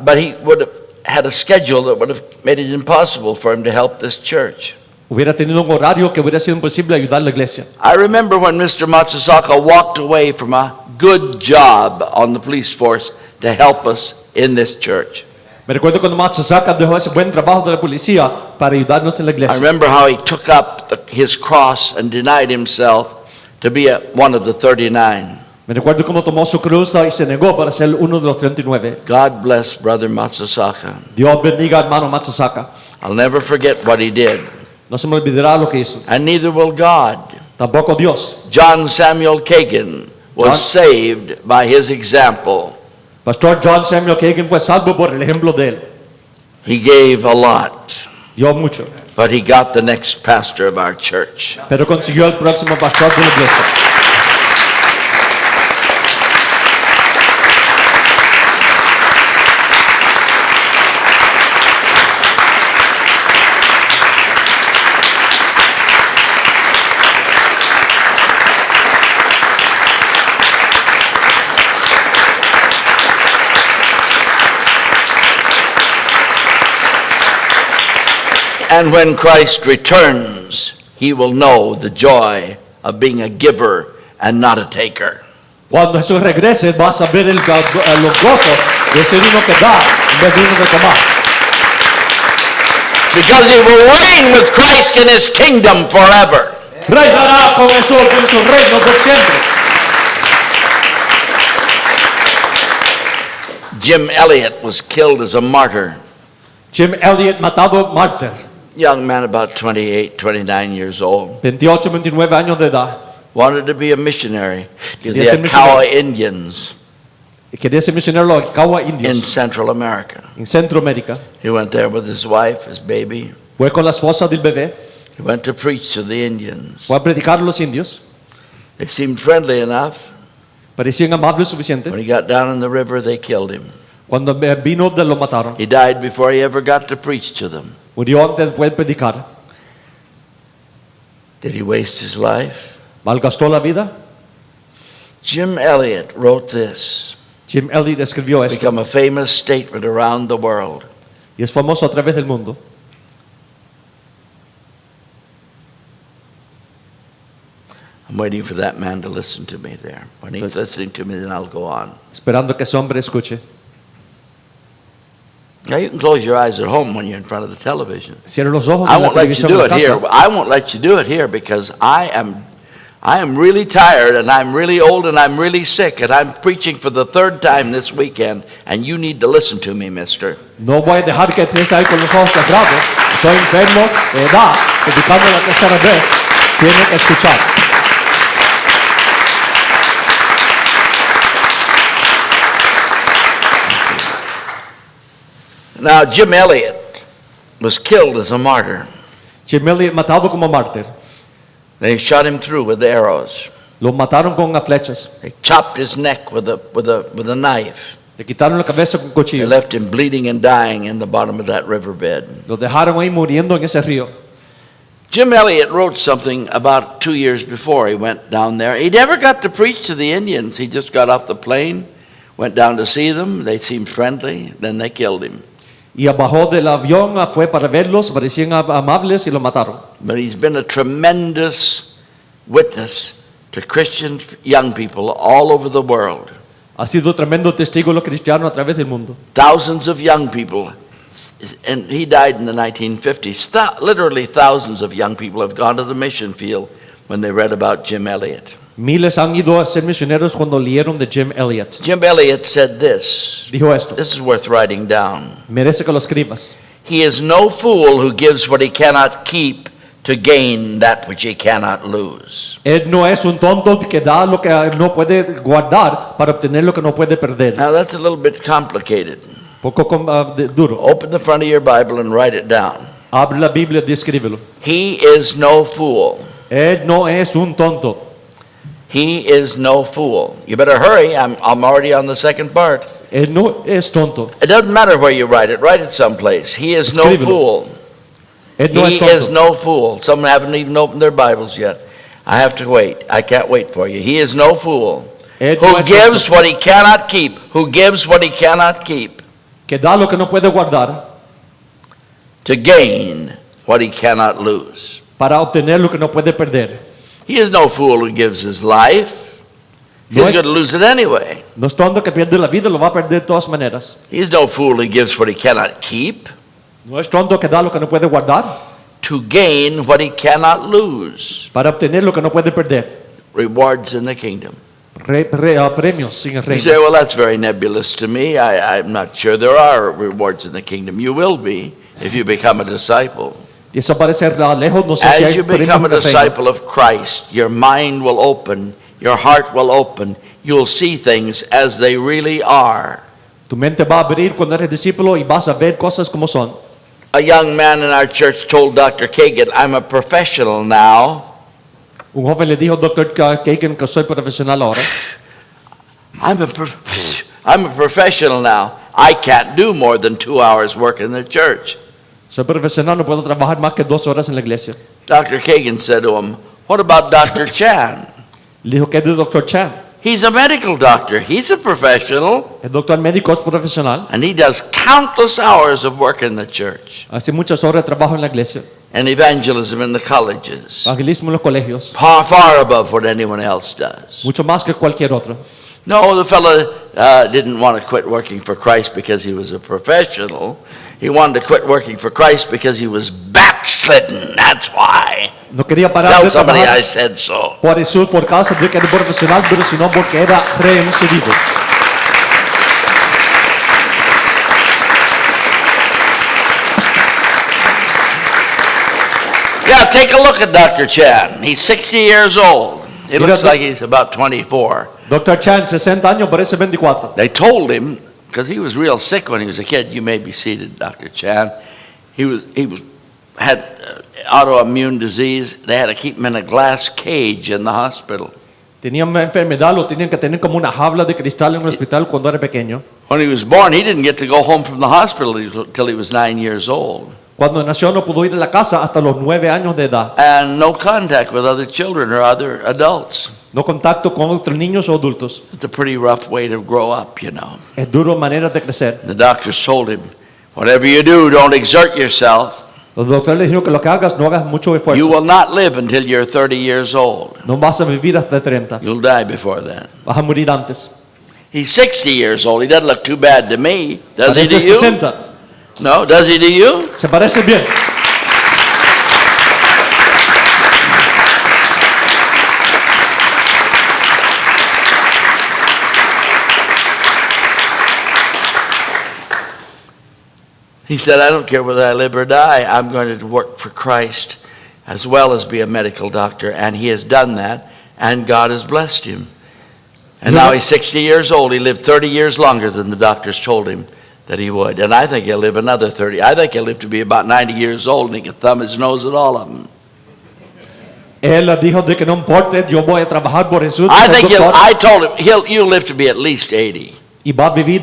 but he would have had a schedule that would have made it impossible for him to help this church. Hubiera tenido un horario que hubiera sido imposible ayudar a la iglesia. I remember when Mr. Matsasaka walked away from a good job on the police force to help us in this church. Me recuerdo cuando Matsasaka dejó ese buen trabajo de la policía para ayudarnos en la I iglesia. remember how he took up his cross and denied himself to be one of the 39. Me recuerdo cómo tomó su cruz y se negó para ser uno de los 39. God bless Brother Matsasaka. Dios bendiga al hermano Matsasaka. I'll never forget what he did, No se me olvidará lo que hizo. and neither will God. Tampoco Dios. John Samuel Kagan was John- saved by his example. Pastor John Samuel Kagan fue salvo por el ejemplo de él. He gave a lot, Dio mucho, but he got the next pastor of our church. pero consiguió el próximo pastor de la iglesia. And when Christ returns, he will know the joy of being a giver and not a taker. Cuando Jesús regrese, vas a ver los gozos de ser uno que da en vez de uno que tomar. Because he will reign with Christ in his kingdom forever. Reinará con Jesús en su reino por siempre. Jim Elliot was killed as a martyr. Jim Elliot, matado mártir, Young man about 28, 29 years old. 28, 29 años de edad. Wanted to be a missionary to Quería the ser Akawa misionero. Indians Y quería ser misionero de los Akawa in indios Central America. en Centroamérica. He went there with his wife, his baby. Fue con la esposa del bebé. He went to preach to the Indians. Fue a predicar a los indios. They seemed friendly enough. Parecían amables suficiente. When he got down in the river, they killed him. Cuando vino, lo mataron. He died before he ever got to preach to them. Murió antes de poder predicar. Did he waste his life? Malgastó la vida. Jim Elliot wrote this, Jim Elliot escribió esto. become a famous statement around the world. Y es famoso a través del mundo. I'm waiting for that man to listen to me there. When he's listening to me, then I'll go on. Esperando que ese hombre escuche. Now you can close your eyes at home when you're in front of the television. Cierre los ojos I en la won't let you televisión do en la it here. casa. I won't let you do it here because I am really tired and I'm really old and I'm really sick and I'm preaching for the third time this weekend and you need to listen to me, mister. No voy a dejar que estés ahí con los ojos cerrados. Estoy enfermo de edad, predicando la tercera vez. Tiene que escuchar. Now, Jim Elliot was killed as a martyr. Jim Elliot matado como mártir. They shot him through with arrows. Lo mataron con flechas. They chopped his neck with a knife. Le quitaron la cabeza con They cuchillo. left him bleeding and dying in the bottom of that riverbed. Lo dejaron ahí muriendo en ese río. Jim Elliot wrote something about 2 years before he went down there. He never got to preach to the Indians. He just got off the plane, went down to see them. They seemed friendly. Then they killed him. Y bajó del avión, fue para verlos, parecían amables y lo mataron. But he's been a tremendous witness to Christian young people all over the world. Ha sido tremendo testigo de los cristianos a través del mundo. Thousands of young people, and he died in the 1950s. Literally thousands of young people have gone to the mission field when they read about Jim Elliot. Miles han ido a ser misioneros cuando leyeron de Jim Elliot. Jim Elliot said this. Dijo esto. This is worth writing down. Merece que lo escribas. He is no fool who gives what he cannot keep to gain that which he cannot lose. Él no es un tonto que da lo que no puede guardar para obtener lo que no puede perder. Now that's a little bit complicated. Poco duro. Open the front of your Bible and write it down. Abre la Biblia y escríbelo. He is no fool. Él no es un tonto. He is no fool. You better hurry. I'm already on the second part. Él no es tonto. It doesn't matter where you write it. Write it someplace. He is no Escríbelo. fool. Él no He es is tonto. no fool. Some haven't even opened their Bibles yet. I have to wait. I can't wait for you. He is no fool. Él no Who es gives tonto. what he cannot keep. Who gives what he cannot keep Que da lo que no puede guardar to gain what he cannot lose. para obtener lo que no puede perder. He is no fool who gives his life. He's No es- going to lose it anyway. No es tonto que pierde la vida, lo va a perder de todas maneras. He's no fool who gives what he cannot keep No es tonto que da lo que no puede guardar to gain what he cannot lose. para obtener lo que no puede perder. Rewards in the kingdom. Premios en el You say, reino. well, that's very nebulous to me. I'm not sure there are rewards in the kingdom. You will be if you become a disciple. Y eso parece lejos, no sé si As hay you premios become a en el reino. disciple of Christ, your mind will open, your heart will open. You'll see things as they really are. Tu mente va a abrir cuando eres discípulo y vas a ver cosas como son. A young man in our church told Dr. Kagan, I'm a professional now. Un joven le dijo al Dr. Kagan que soy profesional ahora. I'm a professional now. I can't do more than 2 hours work in the church. Soy profesional, no puedo trabajar más que 2 horas en la iglesia. Dr. Kagan said to him, what about Dr. Chan? Le dijo que es el Dr. Chan. He's a medical doctor. He's a professional. El doctor médico es profesional. And he does countless hours of work in the church. Hace muchas horas de trabajo en la iglesia. And evangelism in the colleges. Evangelismo en los colegios. Far above what anyone else does. Mucho más que cualquier otro. No, the fellow didn't want to quit working for Christ because he was a professional. He wanted to quit working for Christ because he was backslidden. That's why. No quería parar Tell de somebody I trabajar said so. por Jesús por causa de que era profesional, pero sino porque era reincidido. Yeah, take a look at Dr. Chan. He's 60 years old. He Mira, looks like he's about 24. Doctor Chan, 60 años, parece 24. They told him, because he was real sick when he was a kid. You may be seated, Dr. Chan. Had autoimmune disease. They had to keep him in a glass cage in the hospital. Tenía una enfermedad, lo tenían que tener como una jaula de cristal en un hospital cuando era pequeño. When he was born, he didn't get to go home from the hospital until he was 9 years old. Cuando nació no pudo ir a la casa hasta los 9 años de edad. And no contact with other children or other adults. No contacto con otros niños o adultos. It's a pretty rough way to grow up, you know. Es duro manera de crecer. The doctors told him, whatever you do, don't exert yourself. Los doctores le dijeron que lo que hagas, no hagas mucho You esfuerzo. will not live until you're 30 years old. No vas a vivir hasta 30. You'll die before then. Vas a morir antes. He's 60 years old. He doesn't look too bad to me. Does he to Parece you? 60. No, does he to you? Se parece bien. He said, I don't care whether I live or die. I'm going to work for Christ as well as be a medical doctor. And he has done that, and God has blessed him. And now he's 60 years old. He lived 30 years longer than the doctors told him that he would. And I think he'll live another 30. I think he'll live to be about 90 years old, and he can thumb his nose at all of them. Él dijo de que no importa, yo voy a trabajar por Jesús. I told him, you'll live to be at least 80. Y va a vivir,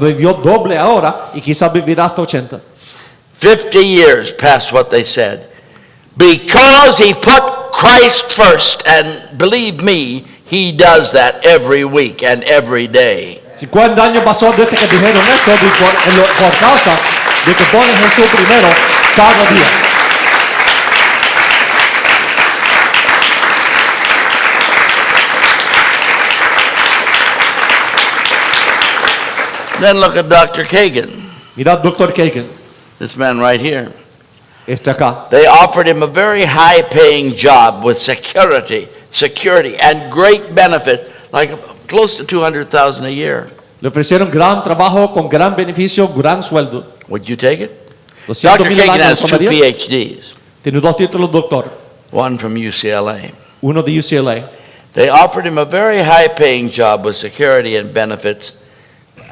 vivió doble ahora y quizás vivirá hasta 80. 50 years past what they said. Because he put Christ first, and believe me, he does that every week and every day. 50 años pasó desde que dijeron eso por causa de que ponen Jesús primero cada día. Then look at Dr. Kagan, Mira al Dr. Kagan, this man right here. acá. They offered him a very high-paying job with security, and great benefit, like close to $200,000 a year. Le ofrecieron gran trabajo con gran beneficio, gran sueldo. Would you take it? 200,000 Dr. al Kagan año, has ¿lo 2 tomarías? PhDs, Tiene 2 títulos doctor, one from UCLA. uno de UCLA. They offered him a very high-paying job with security and benefits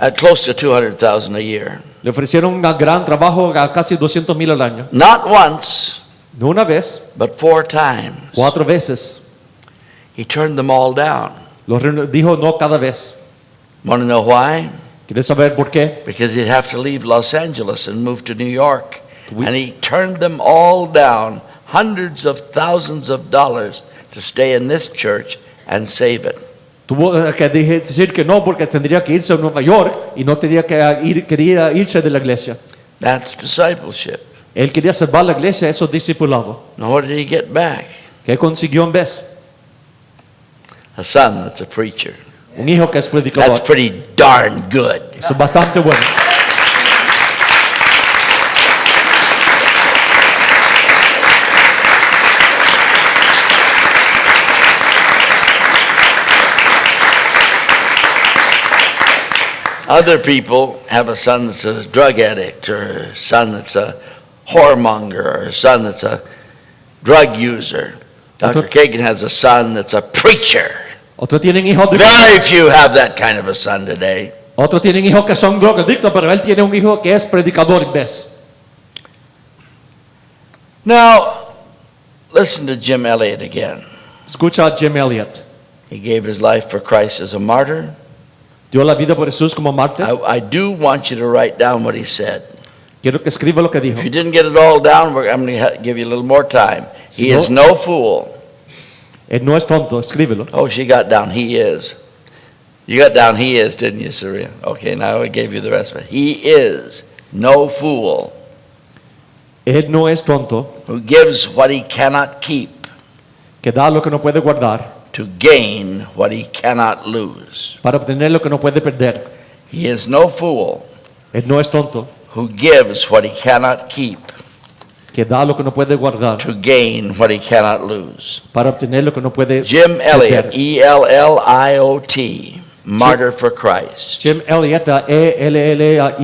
at close to $200,000 a year. Le ofrecieron un gran trabajo a casi 200,000 al año. Not once, No una vez, but 4 times. 4 veces. He turned them all down. Dijo no cada vez. Want to know why? ¿Quieres saber por qué? Because he'd have to leave Los Angeles and move to New York. We- And he turned them all down, hundreds of thousands of dollars, to stay in this church and save it. Tuvo que decir que no porque tendría que irse a Nueva York y no tenía que quería irse de la iglesia. That's discipleship. Él quería salvar la iglesia, eso es discipulado. Now what did he get back? ¿Qué consiguió en vez? A son that's a preacher. Un hijo que es That's predicador. pretty darn good. Eso es bastante bueno. Other people have a son that's a drug addict, or a son that's a whoremonger, or a son that's a drug user. Dr. Kagan has a son that's a preacher. Otros tienen hijos de Very few have that kind of a son today. Otros tienen hijos que son drogadictos, pero él tiene un hijo que es predicador en vez. Now, listen to Jim Elliot again. Escucha a Jim Elliot. He gave his life for Christ as a martyr. Dio la vida por Jesús como mártir. I do want you to write down what he said. Quiero que escriba lo que dijo. If you didn't get it all down, I'm going to give you a little more time. He is no fool. Él no es tonto, escríbelo. Oh, she got down, he is. You got down, he is, didn't you, Surya? Okay, now I gave you the rest of it. He is no fool Él no es tonto, who gives what he cannot keep que da lo que no puede guardar to gain what he cannot lose. para obtener lo que no puede perder. He is no fool Él no es tonto, who gives what he cannot keep que da lo que no puede guardar to gain what he cannot lose. para obtener lo que no puede Jim Elliot, perder. Elliot, martyr for Christ Jim Elliot, Elliot,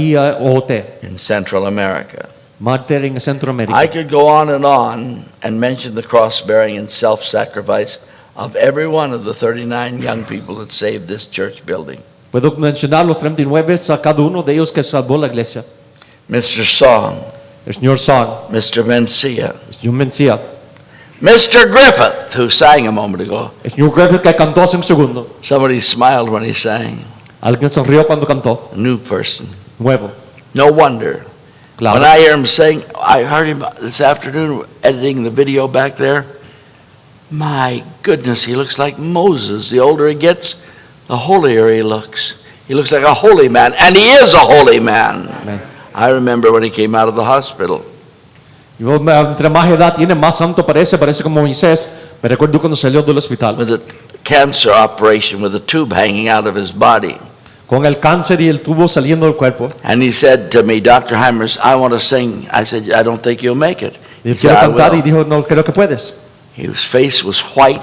in Central America. mártir en Centroamérica. I could go on and mention the cross-bearing and self-sacrifice of every one of the 39 young people that saved this church building. Puedo mencionar los 39 a cada uno de ellos que salvó la iglesia. Mr. Song, El señor Song, Mr. Mencia, el señor Mencia, Mr. Griffith, who sang a moment ago. el señor Griffith que cantó hace un segundo. Somebody smiled when he sang. Alguien sonrió cuando cantó. A new person. Nuevo. No wonder. Claro. When I hear him sing, I heard him this afternoon editing the video back there. My goodness, he looks like Moses. The older he gets, the holier he looks. He looks like a holy man, and he is a holy man. Amen. I remember when he came out of the hospital. Entre más edad tiene, más santo parece como Moisés. Me recuerdo cuando salió del hospital. With a cancer operation with a tube hanging out of his body. Con el cáncer y el tubo saliendo del cuerpo. And he said to me, Dr. Hymers, I want to sing. I said, I don't think you'll make it. Y He said, quiero "I cantar y will." dijo, no creo que puedes. His face was white,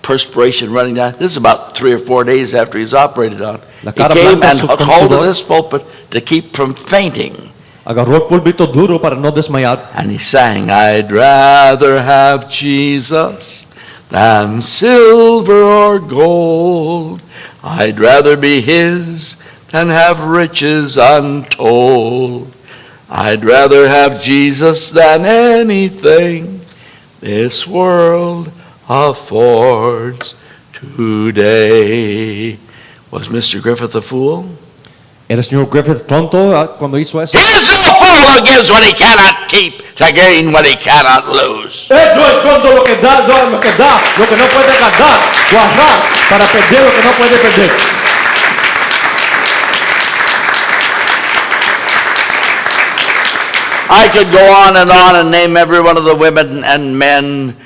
perspiration running down. This is about 3 or 4 days after he's operated on. La He cara came blanca and con took hold of sudor. this pulpit to keep from fainting. Agarró el púlpito duro para no desmayar. And he sang, I'd rather have Jesus than silver or gold. I'd rather be his than have riches untold. I'd rather have Jesus than anything this world affords today. Was Mr. Griffith a fool? Era el señor Griffith tonto cuando hizo eso. He is no fool who gives what he cannot keep to gain what he cannot lose. Él no es tonto lo que da, lo que no puede ganar, guardar para perder lo que no puede perder. I could go on and name every one of the women and men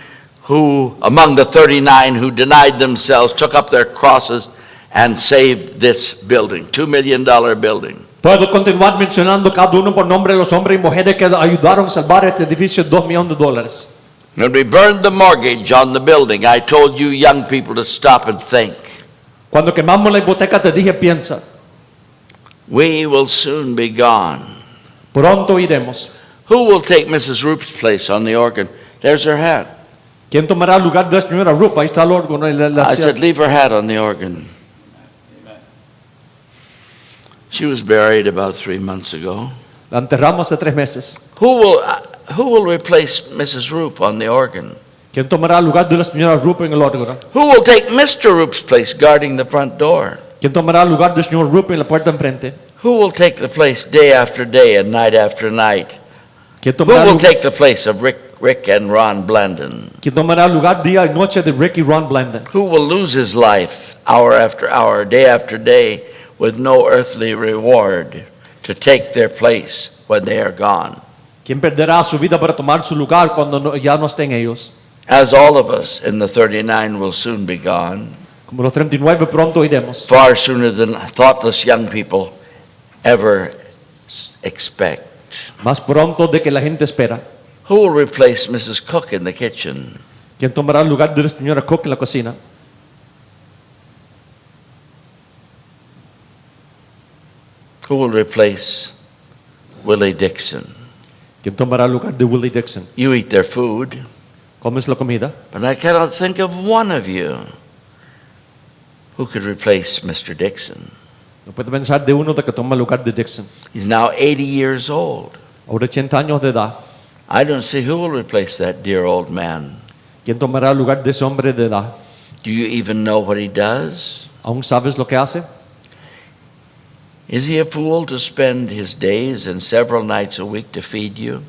who, among the 39 who denied themselves, took up their crosses and saved this building, $2 million building. Puedo continuar mencionando cada uno por nombre los hombres y mujeres que ayudaron a salvar este edificio de $2 millones. When we burned the mortgage on the building, I told you young people to stop and think. Cuando quemamos la hipoteca te dije piensa, We will soon be gone. pronto iremos. Who will take Mrs. Roop's place on the organ? There's her hat. ¿Quién tomará el lugar de la señora Rupp? Ahí está el órgano y I said, leave her hat on the organ. She was buried about 3 months ago. La enterramos hace 3 meses. Who will replace Mrs. Roop on the organ? ¿Quién tomará el lugar de la señora Rupp en el órgano? Who will take Mr. Roop's place guarding the front door? ¿Quién tomará el lugar del señor Rupp en la puerta enfrente? Who will take the place day after day and night after night? ¿Quién Who tomará, will take the place of Rick and Ron Blandon? ¿Quién tomará el lugar día y noche de Rick y Ron Blandon? Who will lose his life hour after hour, day after day, with no earthly reward to take their place when they are gone? ¿Quién perderá su vida para tomar su lugar cuando ya no estén ellos? As all of us in the 39 will soon be gone, Como los 39 pronto iremos. far sooner than thoughtless young people ever expect. Más pronto de que la gente espera. Who will replace Mrs. Cook in the kitchen? ¿Quién tomará el lugar de la señora Cook en la cocina? Who will replace Willie Dixon? ¿Quién tomará el lugar de Willie Dixon? You eat their food, ¿Comes la comida? but I cannot think of one of you who could replace Mr. Dixon. No puede pensar de uno de que toma el lugar de Dixon. He's now 80 years old. Ahora 80 años de edad. I don't see who will replace that dear old man. ¿Quién tomará el lugar de ese hombre de edad? Do you even know what he does? ¿Aún sabes lo que hace? Is he a fool to spend his days and several nights a week to feed you?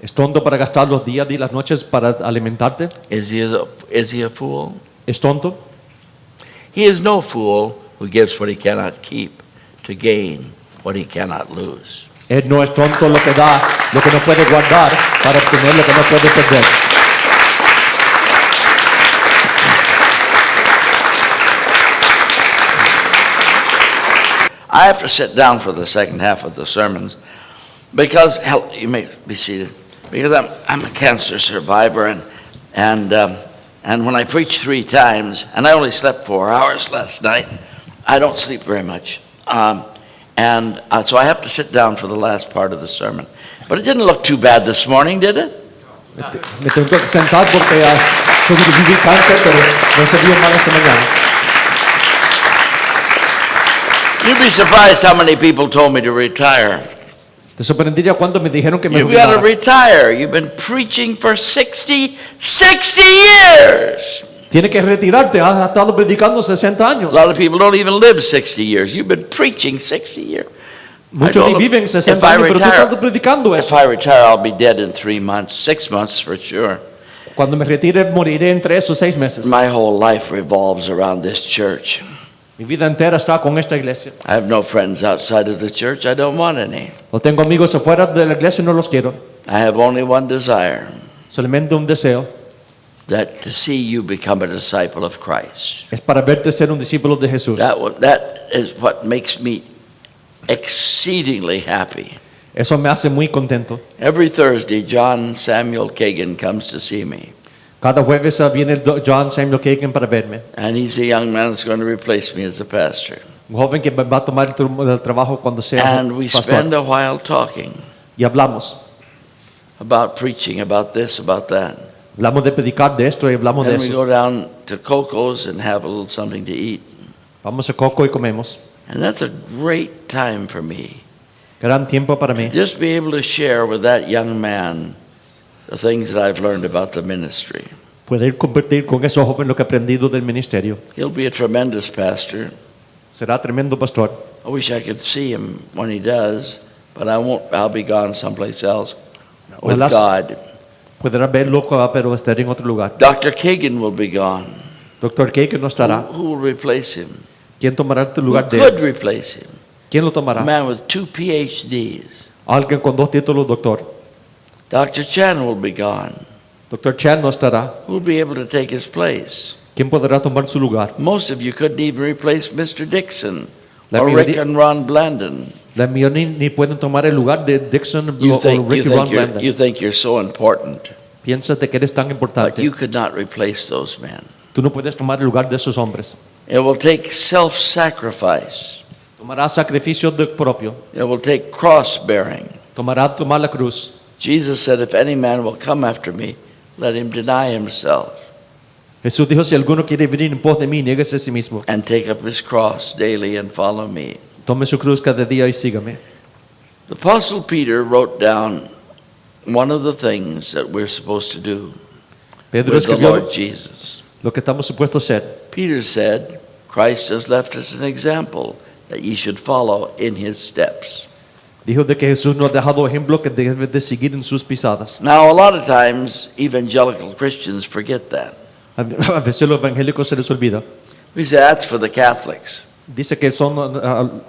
¿Es tonto para gastar los días y las noches para alimentarte? Is he a fool? ¿Es tonto? He is no fool who gives what he cannot keep to gain what he cannot lose. Él no es tonto lo que da, lo que no puede guardar para obtener lo que no puede perder. I have to sit down for the second half of the sermons because, you may be seated, because I'm a cancer survivor and when I preach 3 times, and I only slept 4 hours last night, I don't sleep very much. So I have to sit down for the last part of the sermon. But it didn't look too bad this morning, did it? Me tengo que sentar porque sobreviví cáncer, pero no se vio mal esta mañana. You'd be surprised how many people told me to retire. Te sorprendería cuando me dijeron que me You've got to jubilara. retire. You've been preaching for 60 years. Tiene que retirarte, has estado predicando 60 años. A lot of people don't even live 60 years. You've been preaching 60 years. Muchos ni viven 60 años, pero tú estás predicando if eso. I retire, I'll be dead in 3 months, 6 months for sure. Cuando me retire, moriré en 3 o 6 meses. My whole life revolves around this church. Mi vida entera está con esta iglesia. I have no friends outside of the church. I don't want any. No tengo amigos afuera de la iglesia y no los quiero. I have only one desire, Solamente un deseo. that to see you become a disciple of Christ. Es para verte ser un discípulo de Jesús. That is what makes me exceedingly happy. Eso me hace muy contento. Every Thursday, John Samuel Kagan comes to see me. Cada jueves viene John Samuel Kagan para verme. And he's a young man that's going to replace me as a pastor. Un joven que va a tomar el trabajo cuando sea And we spend pastor. a while talking Y hablamos. about preaching, about this, about that. Hablamos de predicar de esto y hablamos de Then we eso. go down to Coco's and have a little something to eat. Vamos a Coco y comemos. And that's a great time for me. Gran tiempo para mí. Just be able to share with that young man the things that I've learned about the ministry. Poder compartir con esos jóvenes lo que he aprendido del ministerio. He'll be a tremendous pastor. Será tremendo pastor. I wish I could see him when he does, but I won't. I'll be gone someplace else with Ojalá God. Podrá verlo, pero estaré en otro lugar. Dr. Kagan will be gone. Doctor Kagan no estará. Who will replace him? ¿Quién tomará tu Who lugar de could él? replace him? ¿Quién lo A tomará? man with 2 PhDs. Alguien con 2 títulos, doctor. Dr. Chan will be gone. Doctor Chan no estará. Who will be able to take his place? ¿Quién podrá tomar su lugar? Most of you couldn't even replace Mr. Dixon La or mayoría- Rick and Ron Blandon. La mayoría ni pueden tomar el lugar de Dixon You o Ricky Ron Blandon. think you're so important, Piensas de que eres tan but importante. you could not replace those men. Tú no puedes tomar el lugar de esos hombres. It will take self-sacrifice. Tomará sacrificio propio. It will take cross-bearing. Tomará tomar la cruz. Jesus said, if any man will come after me, let him deny himself Jesús dijo, si alguno quiere venir en pos de mí, niéguese a sí mismo. and take up his cross daily and follow me. Tome su cruz cada día y sígame. The Apostle Peter wrote down one of the things that we're supposed to do Pedro with the escribió Lord Jesus. lo que estamos supuestos a hacer. Peter said, Christ has left us an example that ye should follow in his steps. Dijo de que Jesús nos ha dejado ejemplo que debes de seguir en sus pisadas. Now, a lot of times, evangelical Christians forget that. A veces los evangélicos se les olvida. We say that's for the Catholics. Dice que son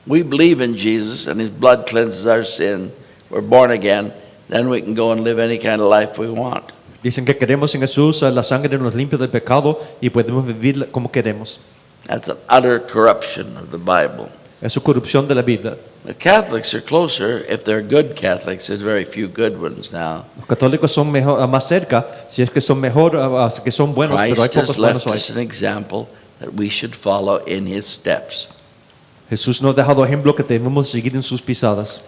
We believe in Jesus and his blood cleanses our sin. We're born again. Then we can go and live any kind of life we want. dicen que queremos en Jesús, la sangre nos limpia del pecado y podemos vivir como queremos. That's an utter corruption of the Bible. Es su corrupción de la Biblia. The Catholics are closer if they're good Catholics. There's very few good ones now. Los católicos son mejor, más cerca, si es que son mejor, que son buenos, pero hay Christ has pocos buenos left hoy. us an example that we should follow in his steps. Jesús nos ha dejado ejemplo que debemos seguir en sus pisadas.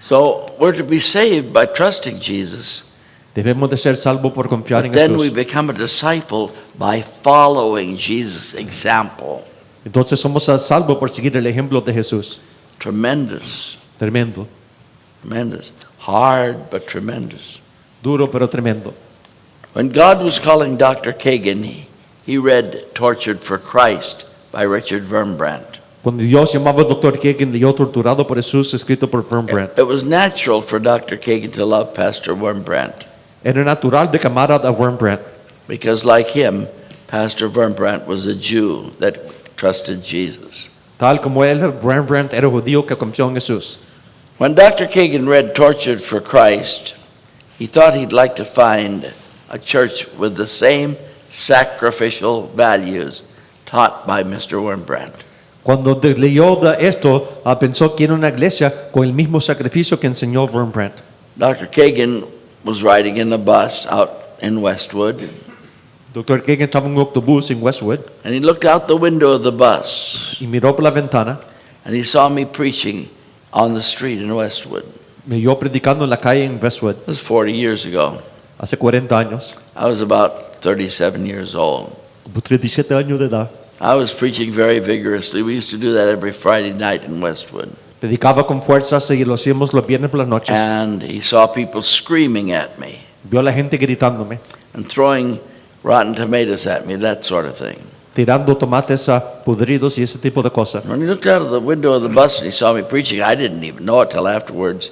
So we're to be saved by trusting Jesus. Debemos de ser salvos por confiar But en then we Jesús. become a disciple by following Jesus' example. Entonces somos salvos por seguir el ejemplo de Jesús. Tremendous. Tremendo. Tremendous. Hard, but tremendous. Duro pero tremendo. When God was calling Dr. Kagan, he read Tortured for Christ by Richard Wurmbrandt. Cuando Dios llamaba al Dr. Kagan de Yo torturado por Jesús, escrito por Wurmbrandt. It was natural for Dr. Kagan to love Pastor Wurmbrandt Era natural de amar a Wurmbrandt, because, like him, Pastor Wurmbrandt was a Jew that trusted Jesus. tal como él, Wurmbrandt era judío que confió en Jesús. When Dr. Kagan read Tortured for Christ, he thought he'd like to find a church with the same sacrificial values taught by Mr. Wurmbrandt. Cuando leyó de esto, pensó que era una iglesia con el mismo sacrificio que enseñó Wurmbrandt. Dr. Kagan was riding in a bus out in Westwood, Dr. Kagan estaba en un autobús en Westwood and he looked out the window of the bus, y miró por la ventana, and he saw me preaching on the street in Westwood. me vio predicando en la calle en Westwood It was 40 years ago. hace 40 años, I was about 37 years old. como 37 años de edad. I was preaching very vigorously. We used to do that every Friday night in Westwood. Predicaba con fuerzas y lo hacíamos los viernes por las noches. And he saw people screaming at me Vio a la gente gritándome, and throwing rotten tomatoes at me, that sort of thing. tirando tomates podridos y ese tipo de cosas. When he looked out of the window of the bus and he saw me preaching, I didn't even know it till afterwards.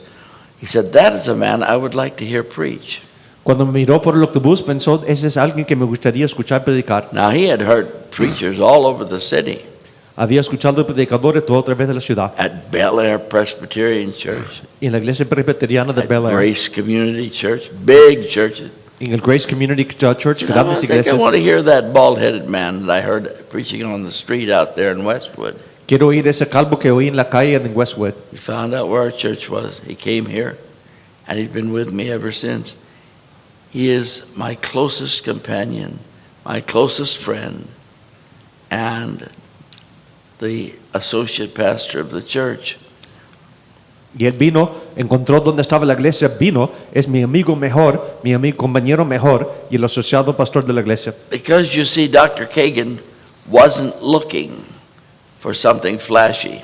He said, "That is a man I would like to hear preach." Cuando miró por el autobús pensó, ese es alguien que me gustaría escuchar predicar. Now he had heard preachers all over the city, Había escuchado predicadores todo a través de la ciudad. at Bel Air Presbyterian Church, En la iglesia presbiteriana de at Bel Air, Grace Community Church, big churches. en el Grace Community Church, And I grandes think I iglesias. want to hear that bald-headed man that I heard preaching on the street out there in Westwood. Quiero oír ese calvo que oí en la calle en Westwood. He found out where our church was. He came here, and he's been with me ever since. He is my closest companion, my closest friend, and the associate pastor of the church. Y él vino, encontró donde estaba la iglesia, vino, es mi amigo mejor, mi amigo, compañero mejor y el asociado pastor de la iglesia. Because you see, Dr. Kagan wasn't looking for something flashy.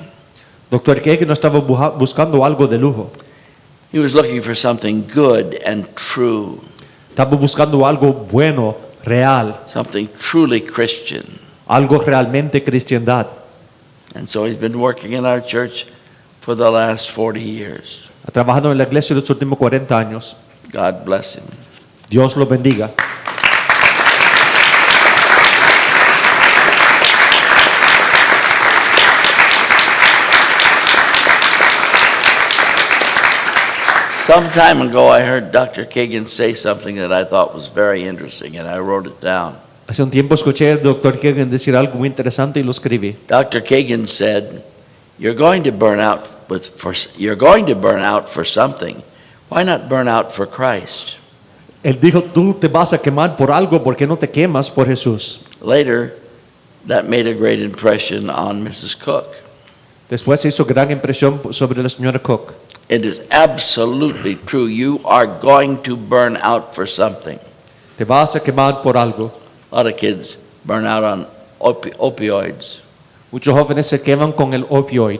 Dr. Kagan no estaba buscando algo de lujo, He was looking for something good and true, estaba buscando algo bueno, real, something truly Christian. algo realmente cristiandad. And so he's been working in our church for the last 40 years. Ha trabajado en la iglesia los últimos 40 años. God bless him. Dios lo bendiga. Some time ago, I heard Dr. Kagan say something that I thought was very interesting, and I wrote it down. Hace un tiempo escuché al Dr. Kagan decir algo muy interesante y lo escribí. Dr. Kagan said, "You're going to burn out for something. Why not burn out for Christ?" Él dijo, tú te vas a quemar por algo, ¿por qué no te quemas por Jesús? Later, that made a great impression on Mrs. Cook. Después hizo gran impresión sobre la señora Cook. It is absolutely true. You are going to burn out for something. Te vas a quemar por algo. A lot of kids burn out on opioids. Muchos jóvenes se queman con el opioid.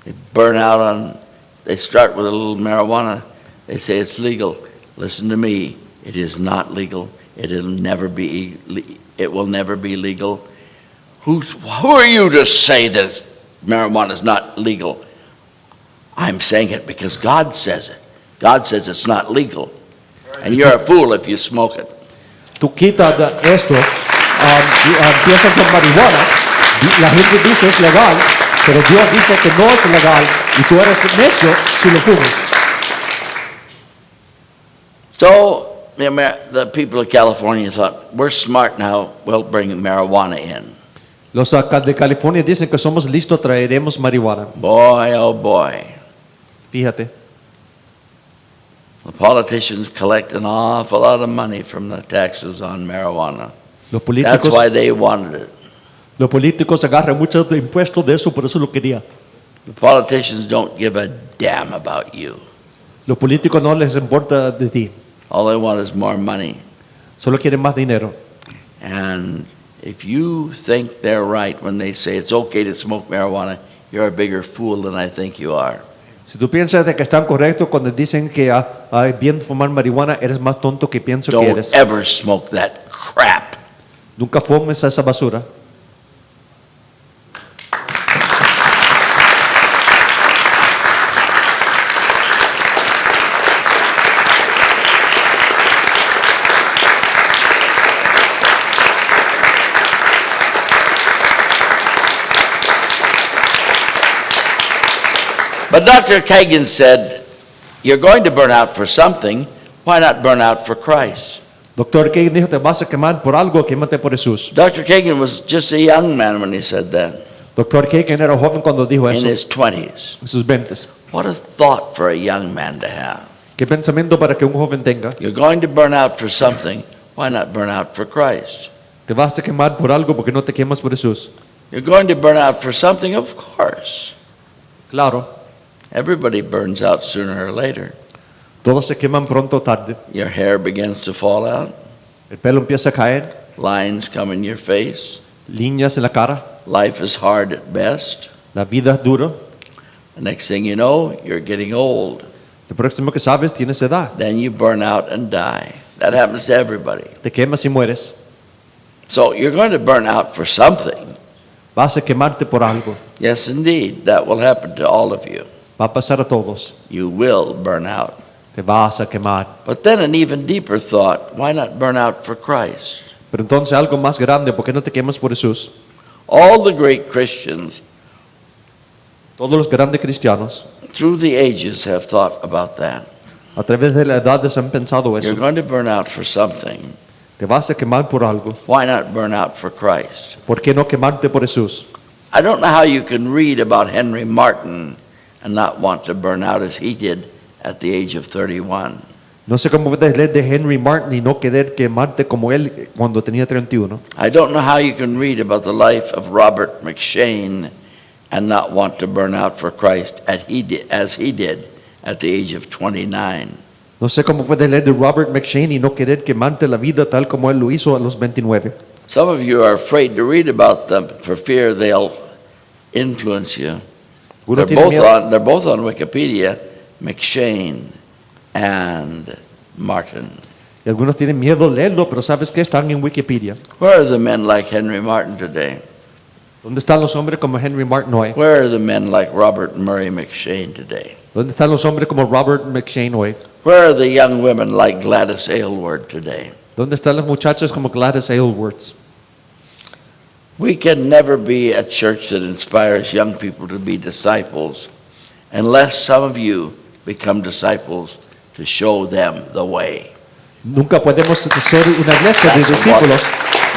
They start with a little marijuana. They say it's legal. Listen to me. It is not legal. It will never be legal. Who are you to say that marijuana is not legal? I'm saying it because God says it. God says it's not legal. And you're a fool if you smoke it. Tú quitas esto, empiezas con marihuana, la gente dice es legal, pero Dios dice que no es legal y tú eres necio si lo fumas. So the people of California thought, we're smart now, we'll bring marijuana in. Los de California dicen que somos listos, traeremos marihuana. Boy, oh boy. Fíjate, The politicians collect an awful lot of money from the taxes on marijuana. los That's why they wanted it. políticos agarran muchos impuestos de eso, por eso lo quería. The politicians don't give a damn about you. Los políticos no les importa de ti, All they want is more money. solo quieren más dinero. And if you think they're right when they say it's okay to smoke marijuana, you're a bigger fool than I think you are. Si tú piensas de que están correctos cuando dicen que es bien fumar marihuana, eres más tonto que pienso que Don't eres. ever smoke that crap. Nunca fumes esa basura. But Dr. Kagan said, you're going to burn out for something. Why not burn out for Christ? Doctor Kagan dijo, te vas a quemar por algo, quémate por Jesús. Dr. Kagan was just a young man when he said that, Doctor Kagan era joven cuando dijo in eso, his 20s. en sus 20s. What a thought for a young man to have. ¿Qué pensamiento para que un joven tenga? You're going to burn out for something. Why not burn out for Christ? Te vas a quemar por algo porque no te quemas por Jesús. You're going to burn out for something, of course. Claro, Everybody burns out sooner or later. todos se queman pronto o tarde. Your hair begins to fall out. El pelo empieza a caer, Lines come in your face. líneas en la cara, Life is hard at best. la vida es dura. The next thing you know, you're getting old. Lo próximo que sabes, tienes edad. Then you burn out and die. That happens to everybody. Te quemas y mueres. So you're going to burn out for something. Vas a quemarte por algo. Yes, indeed. That will happen to all of you. Va a pasar a todos. You will burn out. Te vas a quemar. But then an even deeper thought, why not burn out for Christ? Pero entonces algo más grande, ¿por qué no te quemas por Jesús? All the great Christians Todos los grandes cristianos through the ages have thought about that. a través de la edad han pensado You're eso. going to burn out for something. Te vas a quemar por algo. Why not burn out for Christ? ¿Por qué no quemarte por Jesús? I don't know how you can read about Henry Martin and not want to burn out as he did at the age of 31. No sé cómo puedes leer de Henry Martin y no querer quemarte como él cuando tenía 31. I don't know how you can read about the life of Robert McShane and not want to burn out for Christ as he did at the age of 29. No sé cómo puedes leer de Robert McShane y no querer quemarte la vida tal como él lo hizo a los 29. Some of you are afraid to read about them for fear they'll influence you. Uno They're tiene miedo. both on Wikipedia, McShane and Martin. Y algunos tienen miedo de leerlo, pero sabes que están en Wikipedia. Where are the men like Henry Martin today? ¿Dónde están los hombres como Henry Martin hoy? Where are the men like Robert Murray McShane today? ¿Dónde están los hombres como Robert McShane hoy? Where are the young women like Gladys Aylward today? ¿Dónde están los muchachos como Gladys Aylward? We can never be a church that inspires young people to be disciples unless some of you become disciples to show them the way. Nunca podemos ser una iglesia de That's discípulos,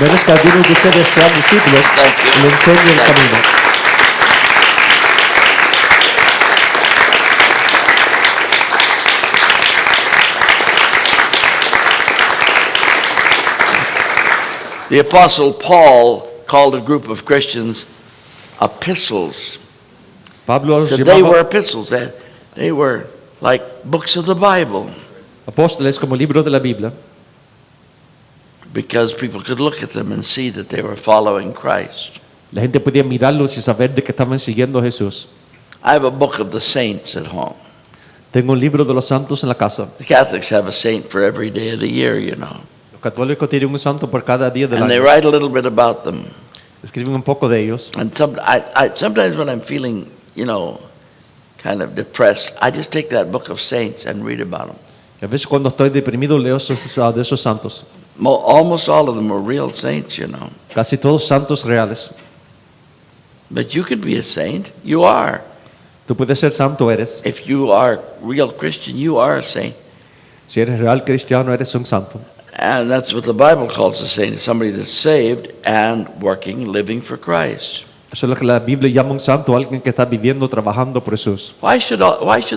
menos que algunos de ustedes sean discípulos Thank you. y le enseñen el Thank you. camino. The Apostle Paul called a group of Christians epistles. Pablo los So they were llamaba epistles. They were like books of the Bible apóstoles como libros de la Biblia, because people could look at them and see that they were following Christ. la gente podía mirarlos y saber de que estaban siguiendo a Jesús. I have a book of the saints at home. Tengo un libro de los santos en la casa. The Catholics have a saint for every day of the year, you know. Los católicos tienen un santo por cada día del And they año. write a little bit about them. Escriben un poco de ellos. And sometimes when I'm feeling, you know, kind of depressed, I just take that book of saints and read about them. Y a veces cuando estoy deprimido leo de esos santos. Almost all of them were real saints, you know. Casi todos santos reales. But you can be a saint. You are. Tú puedes ser santo, eres. If you are real Christian, you are a saint. Si eres real cristiano, eres un santo. And that's what the Bible calls a saint, somebody that's saved and working, living for Christ. Eso es lo que la Biblia llama un santo, alguien que está viviendo, trabajando por Jesús. Why should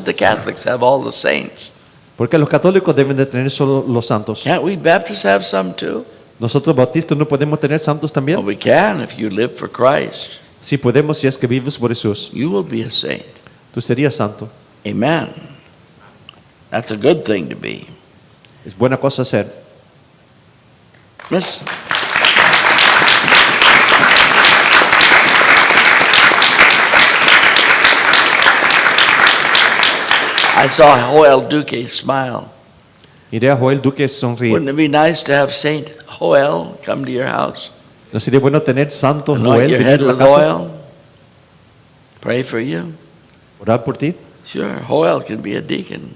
the Catholics have all the saints? Porque los católicos deben de tener solo los santos. Can't we Baptists have some too? Nosotros bautistas no podemos tener santos Well, también. we can if you live for Christ. Sí podemos si es que vives por Jesús. You will be a saint. Tú serías santo. Amen. That's a good thing to be. Es buena cosa ser. Miss. I saw Joel Duque smile. Miré a Joel Duque sonreír. Wouldn't it be nice to have Saint Joel come to your house? ¿No sería bueno tener Santo Anoint Joel your venir head a la with casa? oil. Pray for you. Orar por ti. Sure, Joel can be a deacon.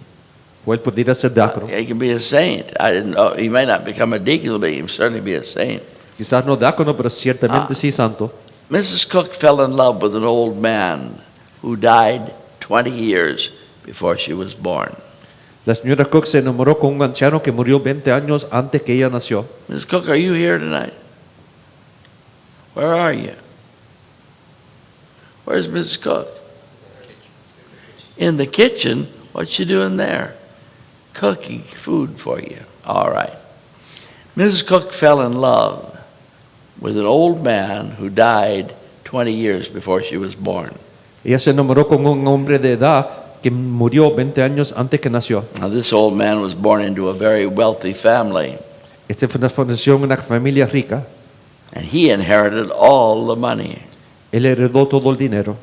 Joel pudiera ser diácono. He can be a saint. I didn't know. He may not become a deacon, but he can certainly be a saint. Quizás no diácono, pero ciertamente sí santo. Mrs. Cook fell in love with an old man who died 20 years before she was born. La señora Cook se enamoró con un anciano que murió 20 años antes que ella nació. Mrs. Cook, are you here tonight? Where are you? Where's Mrs. Cook? In the kitchen? What's she doing there? Cooking food for you. All right. Mrs. Cook fell in love with an old man who died 20 years before she was born. Ella se enamoró con un hombre de edad que murió 20 años antes que nació. Now, this old man was born into a very wealthy family, Este nació en una familia rica. and he inherited all the money. Él heredó todo el dinero.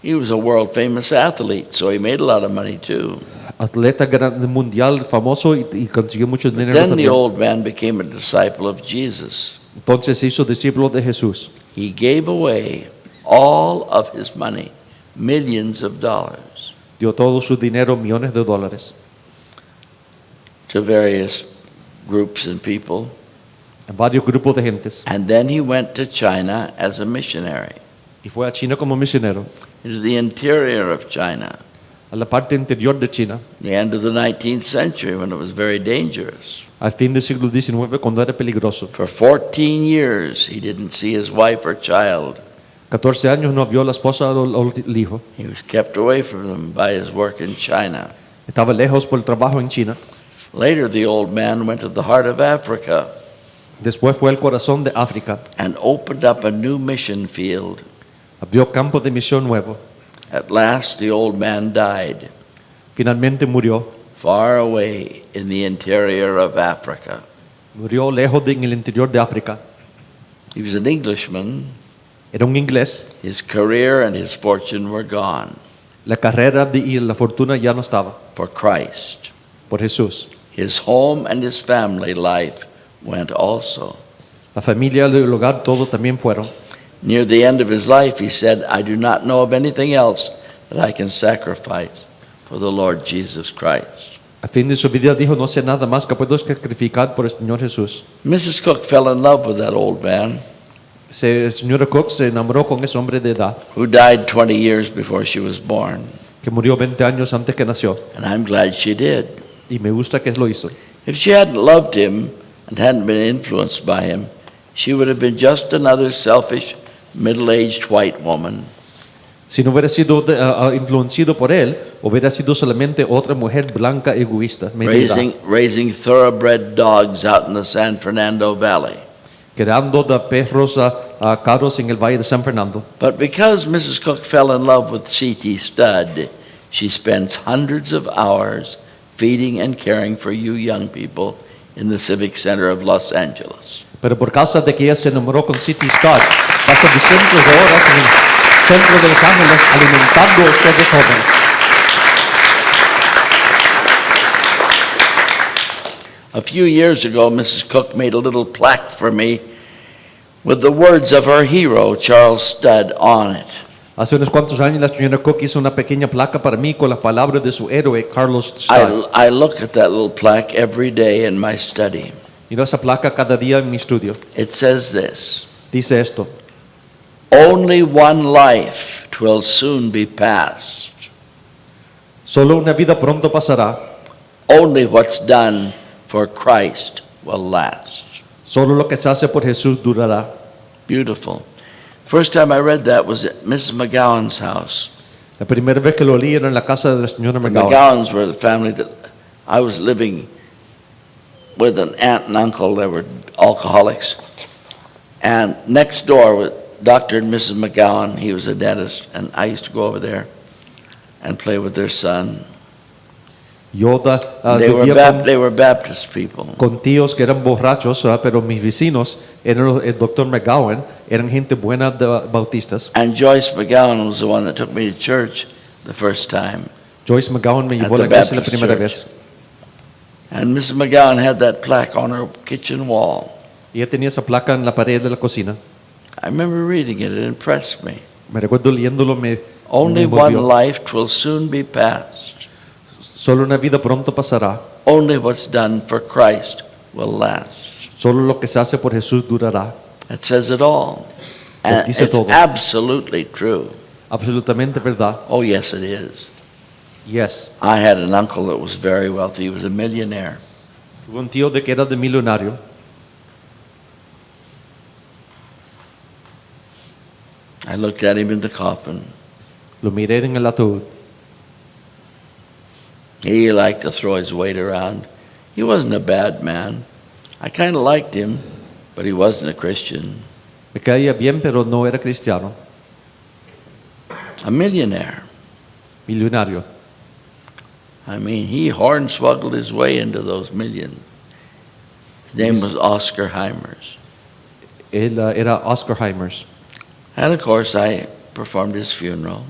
He was a world famous athlete, so he made a lot of money too. Atleta mundial famoso y consiguió mucho dinero Then the también. old man became a disciple of Jesus. Entonces se hizo discípulo de Jesús. He gave away all of his money, millions of dollars, Dio todo su dinero, millones de dólares, to various groups and people. a varios grupos de gentes. And then he went to China as a missionary, Y fue a China como misionero, into the interior of China, a la parte interior de China, the end of the 19th century when it was very dangerous. al fin del siglo XIX, cuando era peligroso. For 14 years, he didn't see his wife or child. 14 años no vio a la esposa o el hijo. He was kept away from them by his work in China. Estaba lejos por el trabajo en China. Later, the old man went to the heart of Africa Después fue al corazón de África. and opened up a new mission field. Abrió campos de misión nuevo. At last, the old man died Finalmente murió. far away in the interior of Africa. Murió lejos en el interior de África. He was an Englishman. Era un inglés. His career and his fortune were gone La carrera y la fortuna ya no estaba. for Christ. Por Jesús. His home and his family life went also. La familia, el hogar, todo también fueron. Near the end of his life, he said, I do not know of anything else that I can sacrifice for the Lord Jesus Christ. A fin de su vida dijo, no sé nada más que puedo sacrificar por el Señor Jesús. Mrs. Cook fell in love with that old man El señor Cook se enamoró con ese hombre de edad who died 20 years before she was born. que murió 20 años antes que nació. And I'm glad she did. Y me gusta que lo hizo. If she hadn't loved him and hadn't been influenced by him, she would have been just another selfish, middle-aged white woman. Si no hubiera sido influenciado por él, hubiera sido solamente otra mujer blanca egoísta, medida, Raising thoroughbred dogs out in the San Fernando Valley. creando de perros caros en el Valle de San Fernando. But because Mrs. Cook fell in love with C.T. Studd, she spends hundreds of hours feeding and caring for you young people in the Civic Center of Los Angeles. Pero por causa de que ella se enamoró con City Star, pasa cientos de horas en el centro de Los Ángeles alimentando a ustedes jóvenes. A few years ago, Mrs. Cook made a little plaque for me with the words of her hero, Charles Studd, on it. Hace unos cuantos años la señora Cook hizo una pequeña placa para mí con las palabras de su héroe, Carlos Studd. I look at that little plaque every day in my study. Miro esa placa cada día en mi estudio. It says this: Dice esto: only one life 'twill soon be past. solo una vida pronto pasará. Only what's done for Christ will last. Solo lo que se hace por Jesús durará. Beautiful. First time I read that was at Mrs. McGowan's house. La primera vez que lo leí era en la casa de la señora The McGowan. McGowans were the family that I was living with, an aunt and uncle. They were alcoholics. And next door was Dr. and Mrs. McGowan. He was a dentist, and I used to go over there and play with their son. Yo They vivía were Baptist people. con tíos que eran borrachos, pero mis vecinos eran el doctor McGowan, eran gente buena de bautistas. And Joyce McGowan was the one that took me to church the first time. Joyce McGowan me At llevó a the la iglesia la Baptist primera church. vez. And Mrs. McGowan had that plaque on her kitchen wall. Y ella tenía esa placa en la pared de la cocina. I remember reading it. It impressed me. Me recuerdo leyéndolo, Only me one envolvió. life 'twill soon be past. Solo una vida pronto pasará. Only what's done for Christ will last. Solo lo que se hace por Jesús durará. That says it all. And dice it's todo. absolutely true. Absolutamente verdad. Oh, yes, it is. Yes. I had an uncle that was very wealthy. He was a millionaire. Tuve un tío de que era de millonario. I looked at him in the coffin. Lo miré en el ataúd. He liked to throw his weight around. He wasn't a bad man. I kind of liked him, but he wasn't a Christian. Me caía bien, pero no era cristiano. A millionaire. Millonario. I mean, he hornswoggled his way into those millions. His name was Oscar Hymers. Él era Oscar Hymers. And of course, I performed his funeral.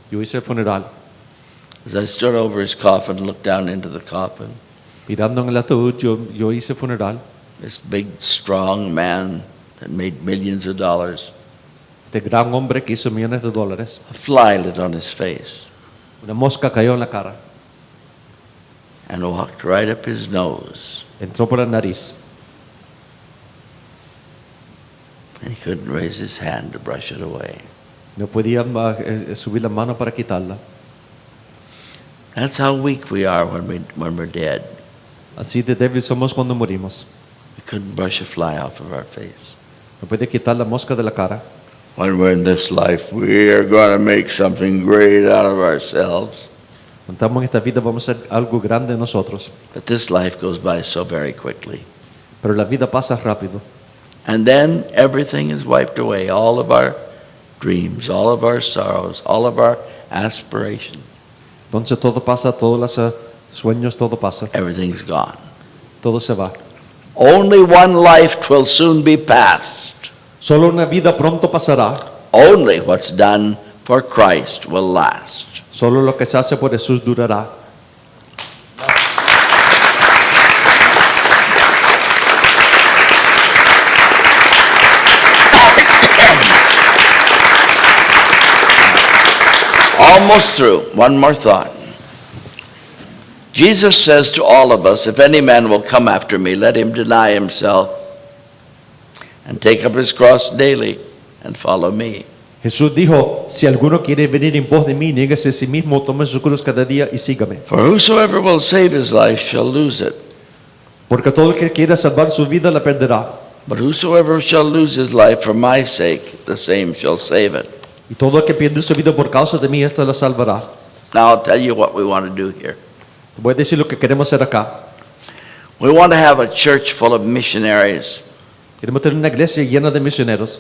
Yo hice el funeral. As I stood over his coffin, looked down into the coffin, Mirando en el ataúd, yo hice el funeral. this big, strong man that made millions of dollars, Este gran hombre que hizo millones de dólares. a fly lit on his face Una mosca cayó en la cara. and walked right up his nose. Entró por la nariz. And he couldn't raise his hand to brush it away. No podía subir la mano para quitarla. That's how weak we are when we're dead. Así de débil somos cuando morimos. We couldn't brush a fly off of our face. No puede quitar la mosca de la cara. When we're in this life, we are going to make something great out of ourselves. Cuando estamos en esta vida vamos a hacer algo grande de nosotros. But this life goes by so very quickly. Pero la vida pasa rápido. And then everything is wiped away. All of our dreams, all of our sorrows, all of our aspirations. Entonces todo pasa, todos los sueños, todo pasa. Everything's gone. Todo se va. Only one life 'twill soon be past. Solo una vida pronto pasará. Only what's done for Christ will last. Solo lo que se hace por Jesús durará. Almost through. One more thought. Jesus says to all of us, if any man will come after me, let him deny himself and take up his cross daily and follow me. Jesús dijo, si alguno quiere venir en pos de mí, niéguese a sí mismo, tome su cruz cada día y sígame. For whosoever will save his life shall lose it, Porque todo el que quiera salvar su vida la perderá. but whosoever shall lose his life for my sake, the same shall save it. Y todo el que pierde su vida por causa de mí, esta la salvará. Now I'll tell you what we want to do here. Te voy a decir lo que queremos hacer acá. We want to have a church full of missionaries, Queremos tener una iglesia llena de misioneros.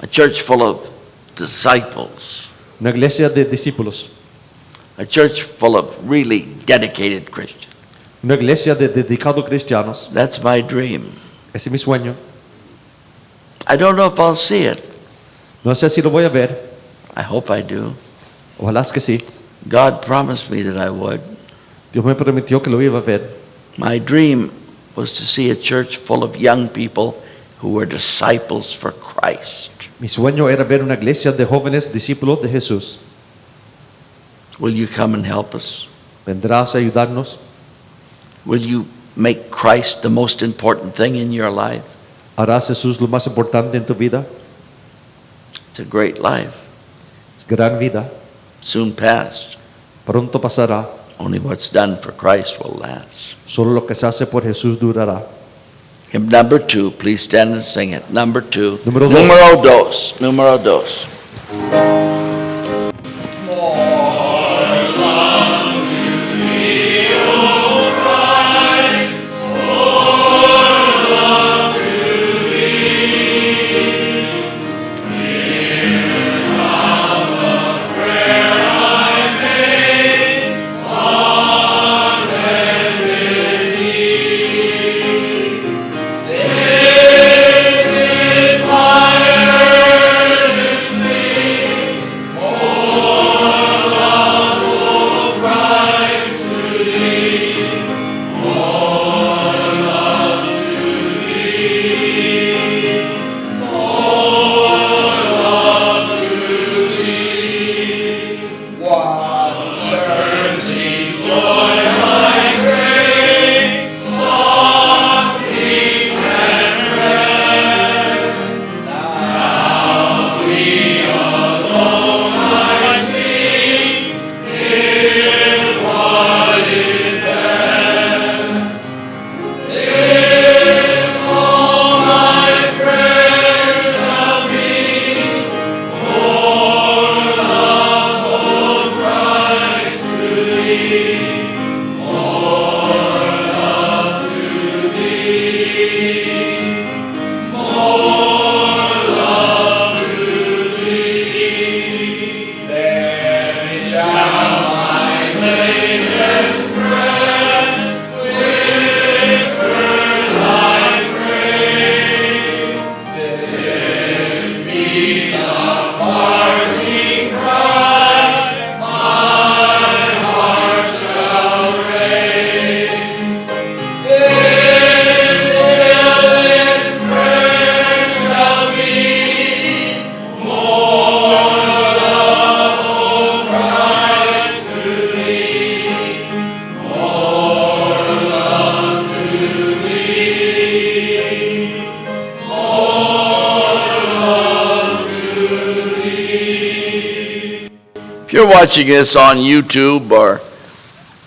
a church full of disciples, Una iglesia de discípulos. a church full of really dedicated Christians. Una iglesia de dedicados cristianos. That's my dream. Ese es mi sueño. I don't know if I'll see it. No sé si lo voy a ver. I hope I do. Ojalá es que sí. God promised me that I would. Dios me prometió que lo iba a ver. My dream was to see a church full of young people who were disciples for Christ. Mi sueño era ver una iglesia de jóvenes discípulos de Jesús. Will you come and help us? ¿Vendrás a ayudarnos? Will you make Christ the most important thing in your life? ¿Harás Jesús lo más importante en tu vida? It's a great life. Es gran vida. Soon past. Pronto pasará. Only what's done for Christ will last. Solo lo que se hace por Jesús durará. Hymn number 2. Please stand and sing it. Number 2. Número dos. Número dos. Número dos. you're watching this on YouTube or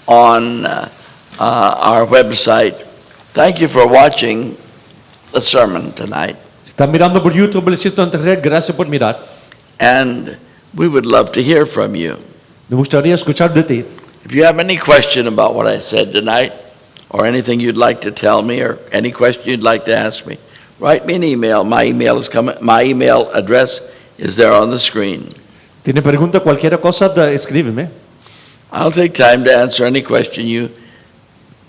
on our website, thank you for watching the sermon tonight. Si están mirando por YouTube el sitio de internet, gracias por mirar. And we would love to hear from you. Me gustaría escuchar de ti. If you have any question about what I said tonight, or anything you'd like to tell me, or any question you'd like to ask me, write me an email. My email address is there on the screen. Si tiene pregunta, cualquier cosa, escríbeme. I'll take time to answer any question you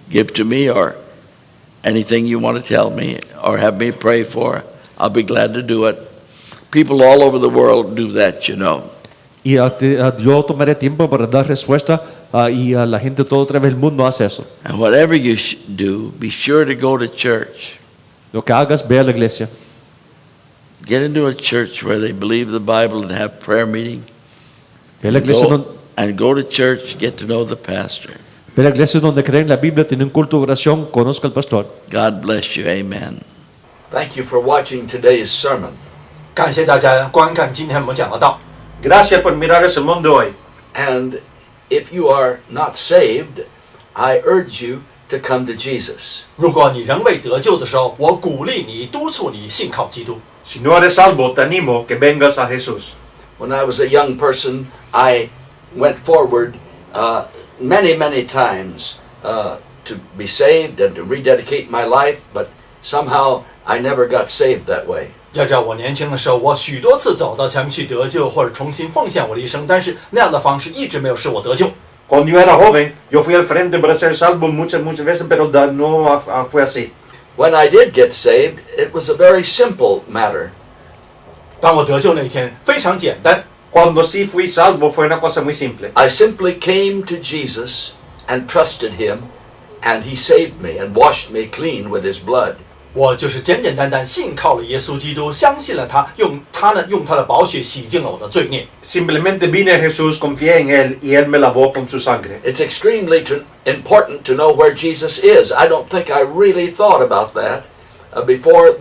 give to me, or anything you want to tell me, or have me pray for. I'll be glad to do it. People all over the world do that, you know. Y yo tomaré tiempo para dar respuesta y la gente todo otra vez el mundo hace eso. And whatever you do, be sure to go to church. Lo que hagas, ve a la iglesia. Get into a church where they believe the Bible and have prayer meeting. Ve a la iglesia And go to church, get to know the pastor. Ve a la iglesia donde creen la Biblia, tienen un culto de oración, conozca al pastor. God bless you. Amen. Thank you for watching today's sermon. 感谢大家观看今天我们讲的道。 Gracias por mirar el sermón de hoy. And if you are not saved, I urge you to come to Jesus. 如果你仍未得救的时候，我鼓励你、督促你信靠基督。 Si no eres salvo, te animo que vengas a Jesús. When I was a young person, I went forward many times to be saved and to rededicate my life, but somehow I never got saved that way. 要知道我年轻的时候，我许多次走到前面去得救，或者重新奉献我的一生，但是那样的方式一直没有使我得救。 Cuando yo era joven, yo fui al frente para ser salvo muchas veces, pero no fue así. When I did get saved, it was a very simple matter. 当我得救那天，非常简单。 Cuando sí fui salvo, fue una cosa muy simple. I simply came to Jesus and trusted him, and he saved me and washed me clean with his blood. 我就是简简单单信靠了耶稣基督，相信了他，用他的宝血洗净了我的罪孽。 Simplemente vine a Jesús, confié en él y él me lavó con su sangre. It's extremely important to know where Jesus is. I don't think I really thought about that before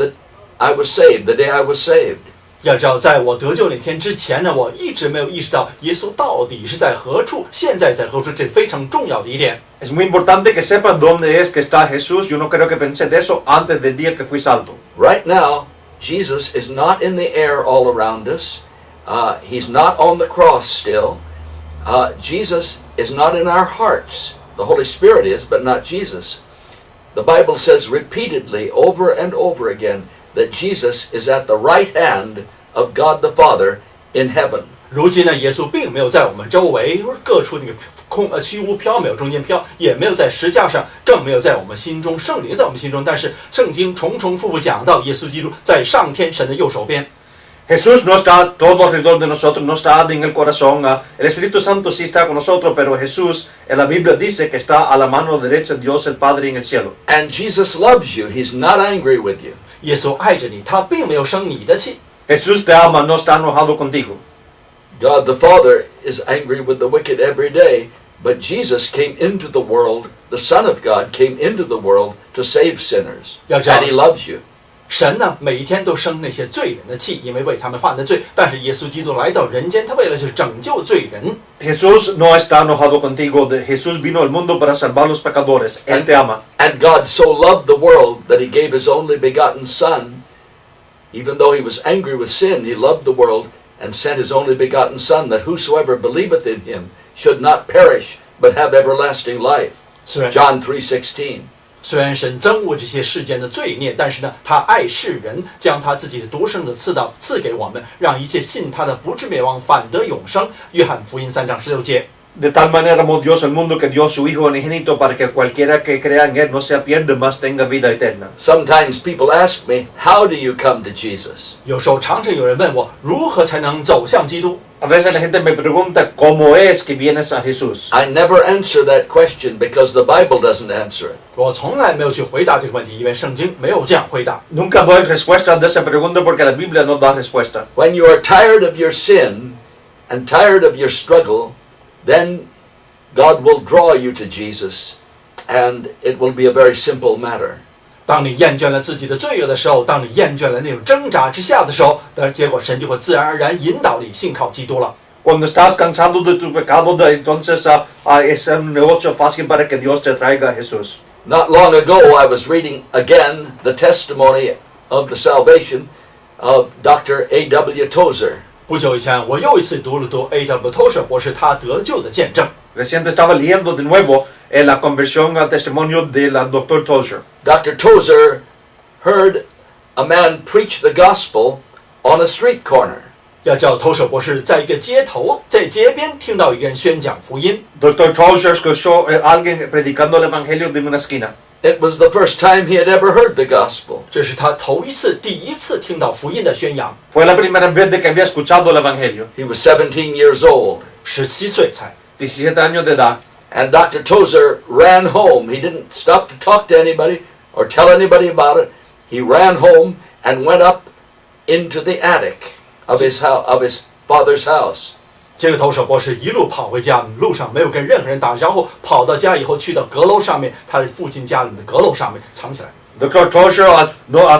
I was saved, the day I was saved. 要知道，在我得救那天之前呢，我一直没有意识到耶稣到底是在何处，现在在何处，这非常重要的一点。 Es muy importante que sepas dónde es que está Jesús. Yo no creo que pensé de eso antes del día que fui salvo. Right now, Jesus is not in the air all around us. He's not on the cross still. Jesus is not in our hearts. The Holy Spirit is, but not Jesus. The Bible says repeatedly, over and over again, that Jesus is at the right hand of God the Father in heaven. 如今呢，耶稣并没有在我们周围各处那个虚无缥缈中间飘，也没有在石架上，更没有在我们心中，圣灵在我们心中。但是圣经重复讲到，耶稣基督在上天神的右手边。 Jesús no está todo alrededor de nosotros, no está en el corazón. El Espíritu Santo sí está con nosotros, pero Jesús en la Biblia dice que está a la mano derecha de Dios el Padre en el cielo. And Jesus loves you. He's not angry with you. 耶稣爱着你，他并没有生你的气。 Jesús te ama, no está enojado contigo. God the Father is angry with the wicked every day, but Jesus came into the world, the Son of God came into the world to save sinners. And he loves you. 神呢，每一天都生那些罪人的气，因为为他们犯的罪。但是耶稣基督来到人间，他为了是拯救罪人。 Jesús no está enojado contigo. Jesús vino al mundo para salvar los pecadores. Él te ama. And God so loved the world that he gave his only begotten Son. Even though he was angry with sin, he loved the world and sent his only begotten Son, that whosoever believeth in him should not perish, but have everlasting life. John 3:16. 虽然神憎恶这些世间的罪孽，但是呢，他爱世人，将他自己的独生子赐给我们，让一切信他的不至灭亡，反得永生。约翰福音3章16节。 De tal manera amó Dios al mundo que dio su Hijo unigénito para que cualquiera que crea en él no se pierda, mas tenga vida eterna. Sometimes people ask me, how do you come to Jesus? 有时候常常有人问我，如何才能走向基督？ A veces la gente me pregunta cómo es que vienes a Jesús. I never answer that question because the Bible doesn't answer it. 我从来没有去回答这个问题，因为圣经没有这样回答。 Nunca doy respuesta de esa pregunta porque la Biblia no da respuesta. When you are tired of your sin and tired of your struggle, then God will draw you to Jesus, and it will be a very simple matter. 当你厌倦了自己的罪恶的时候，当你厌倦了那种挣扎之下的时候，结果神就会自然而然引导你信靠基督了。Cuando estás cansado de tu pecado, entonces es un negocio fácil para que Dios te traiga a Jesús. Not long ago, I was reading again the testimony of the salvation of Dr. A.W. Tozer. 不久以前，我又一次读了A.W. Tozer 博士他得救的见证。Reciente estaba leyendo de nuevo la conversión al testimonio del Dr. Tozer. Dr. Tozer heard a man preach the gospel on a street corner. 要叫投手博士在一个街头，在街边听到一个人宣讲福音。Dr. Tozer escuchó a alguien predicando el evangelio de una esquina. It was the first time he had ever heard the gospel. 这是他第一次听到福音的宣扬。Fue la primera vez de que había escuchado el evangelio. He was 17 years old. 17岁才。17 años de edad. And Dr. Tozer ran home. He didn't stop to talk to anybody or tell anybody about it. He ran home and went up into the attic of his father's house. 这个投手博士一路跑回家，路上没有跟任何人打招呼，跑到家以后去到阁楼上面，他的父亲家里的阁楼上面藏起来。Dr. Tozer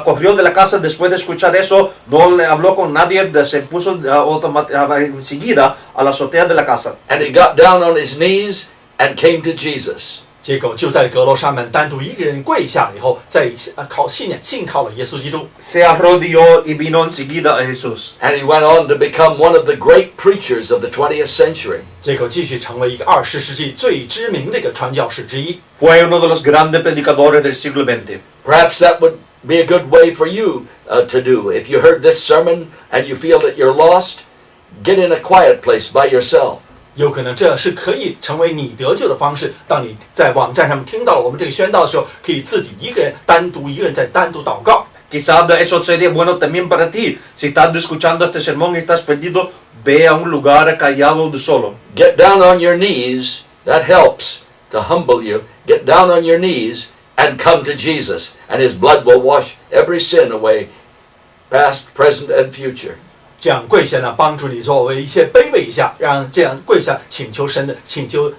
corrió de la casa después de escuchar eso, no le habló con nadie, se puso enseguida a la azotea de la casa. And he got down on his knees and came to Jesus. 结果就在阁楼上面单独一个人跪下以后，再信靠了耶稣基督。Se arrodilló y vino enseguida a Jesús. And he went on to become one of the great preachers of the 20th century. 结果继续成为一个20世纪最知名的一个传教士之一。Fue uno de los grandes predicadores del siglo XX. Perhaps that would be a good way for you to do. If you heard this sermon and you feel that you're lost, get in a quiet place by yourself. 有可能这是可以成为你得救的方式。当你在网站上面听到了我们这个宣道的时候，可以自己一个人单独祷告。Quizás eso sería bueno también para ti. Si estás escuchando este sermón y estás perdido, ve a un lugar callado de solo. Get down on your knees. That helps to humble you. Get down on your knees and come to Jesus, and His blood will wash every sin away, past, present, and future. 这样跪下呢，帮助你作为一些卑微一下，让这样跪下请求